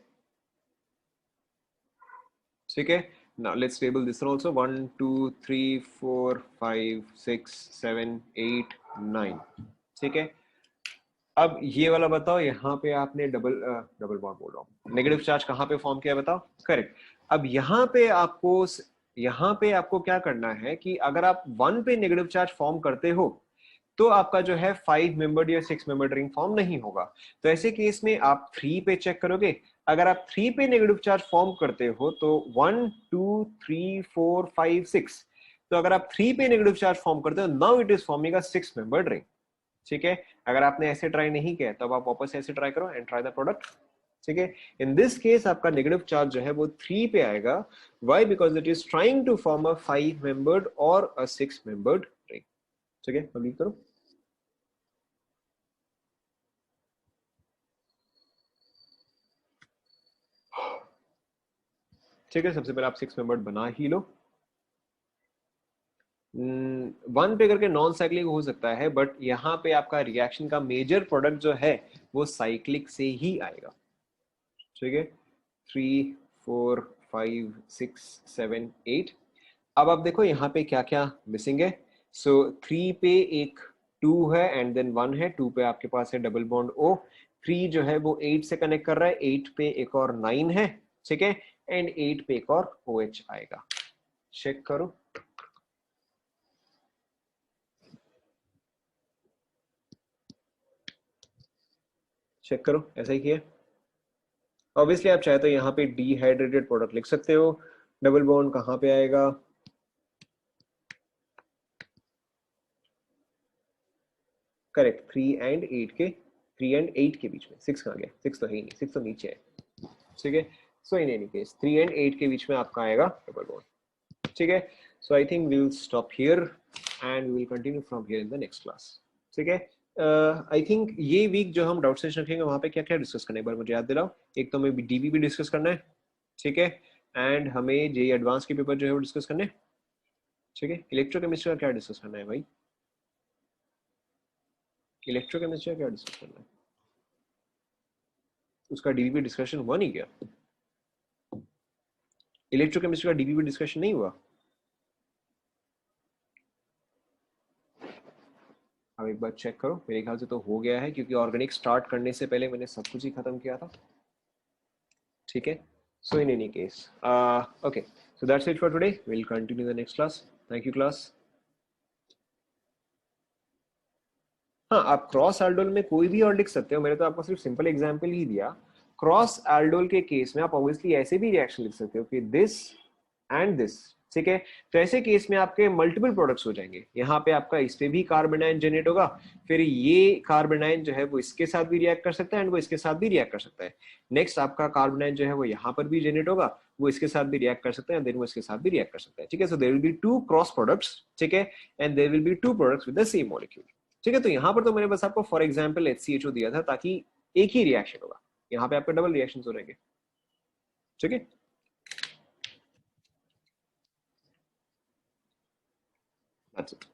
ठीक है, now let's label this one also, 1 2 3 4 5 6 7 8 9। ठीक है, अब ये वाला बताओ, यहाँ पे आपने डबल डबल बॉन्ड बोल रहा हूँ, नेगेटिव चार्ज कहाँ पे फॉर्म किया बताओ? करेक्ट। अब यहाँ पे आपको क्या करना है कि अगर आप 1 पे नेगेटिव चार्ज फॉर्म करते हो तो आपका जो है 5 मेंबर्ड या 6 मेंबर्ड रिंग फॉर्म नहीं होगा। तो ऐसे केस में आप 3 पे चेक करोगे। अगर आप 3 पे नेगेटिव चार्ज फॉर्म करते हो तो 1 2 3 4 5 6, तो अगर आप 3 पे नेगेटिव चार्ज फॉर्म करते हो, now it is forming a 6 membered ring. ठीक है, अगर आपने ऐसे ट्राई नहीं किया तो अब आप वापस ऐसे ट्राई करो एंड ट्राई द प्रोडक्ट। ठीक है, इन दिस केस आपका नेगेटिव चार्ज जो है वो 3 पे आएगा। Why? Because it is trying to form a 5 membered और अ 6 मेंबर्ड रिंग। ठीक है, अभी करो। ठीक है, सबसे पहले आप 6 मेंबर्ड बना ही लो। 1 पे करके नॉन साइक्लिक हो सकता है, बट यहाँ पे आपका रिएक्शन का मेजर प्रोडक्ट जो है वो साइक्लिक से ही आएगा। ठीक है, 3 4 5 6 7 8। अब आप देखो यहाँ पे क्या क्या मिसिंग है। सो 3 पे एक 2 है एंड देन 1 है, 2 पे आपके पास है डबल बॉन्ड O। 3 जो है वो 8 से कनेक्ट कर रहा है, 8 पे एक और 9 है। ठीक है, एंड 8 पे एक और OH आएगा। चेक करो, चेक करो, ऐसा ही किया। ऑब्वियसली आप चाहे तो यहाँ पे डिहाइड्रेटेड प्रोडक्ट लिख सकते हो। डबल बॉन्ड कहाँ पे आएगा? करेक्ट, 3 एंड 8 के बीच में। 6 कहाँ गया? 6 तो है ही नहीं, 6 तो नीचे है। ठीक है, so in any case 3 and 8 के बीच में आपका आएगा डबल बॉन्ड। ठीक है, so I think we will stop here and we will continue from here in the next class. ठीक है, आई थिंक ये वीक जो हम डाउट सेशन रखेंगे वहां पे क्या क्या डिस्कस करना है, एक बार मुझे याद दिलाओ। एक तो हमें DB भी डिस्कस करना है। ठीक है, एंड हमें जे एडवांस के पेपर जो है वो डिस्कस करने हैं। ठीक है, इलेक्ट्रोकेमिस्ट्री का क्या डिस्कस करना है भाई? इलेक्ट्रोकेमिस्ट्री का क्या डिस्कस करना है? उसका DB डिस्कशन हुआ नहीं क्या? इलेक्ट्रोकेमिस्ट्री का DB डिस्कशन नहीं हुआ? अब एक बार चेक करो, मेरे ख्याल से तो हो गया है क्योंकि ऑर्गेनिक स्टार्ट करने से पहले मैंने सब कुछ ही खत्म किया था। ठीक है, so in any case okay, so that's it for today, will continue the next class. Thank you class. हाँ, आप क्रॉस एल्डोल में कोई भी और लिख सकते हो, मैंने तो आपको सिर्फ सिंपल एग्जांपल ही दिया। क्रॉस एल्डोल के केस में आप ऑब्वियसली ऐसे भी रिएक्शन लिख सकते हो कि दिस एंड दिस। ठीक है, तो ऐसे केस में आपके मल्टीपल प्रोडक्ट्स हो जाएंगे। यहाँ पे आपका इस पे भी कार्बोनाइन जनरेट होगा, फिर ये कार्बोनाइन जो है वो इसके साथ भी रिएक्ट कर सकता है एंड वो इसके साथ भी रिएक्ट कर सकता है। नेक्स्ट आपका कार्बोनाइन जो है वो यहाँ पर भी जनरेट होगा, वो इसके साथ भी रिएक्ट कर सकता है, देन वो इसके साथ भी रिएक्ट कर सकता है। ठीक है, so there will be 2 cross products. ठीक है, and there will be 2 products with the same molecule. ठीक है, तो यहाँ पर तो मैंने बस आपको फॉर एग्जाम्पल HCHO दिया था ताकि एक ही रिएक्शन होगा, यहाँ पे आपके डबल रिएक्शन हो रहेंगे। ठीक है, दैट्स इट।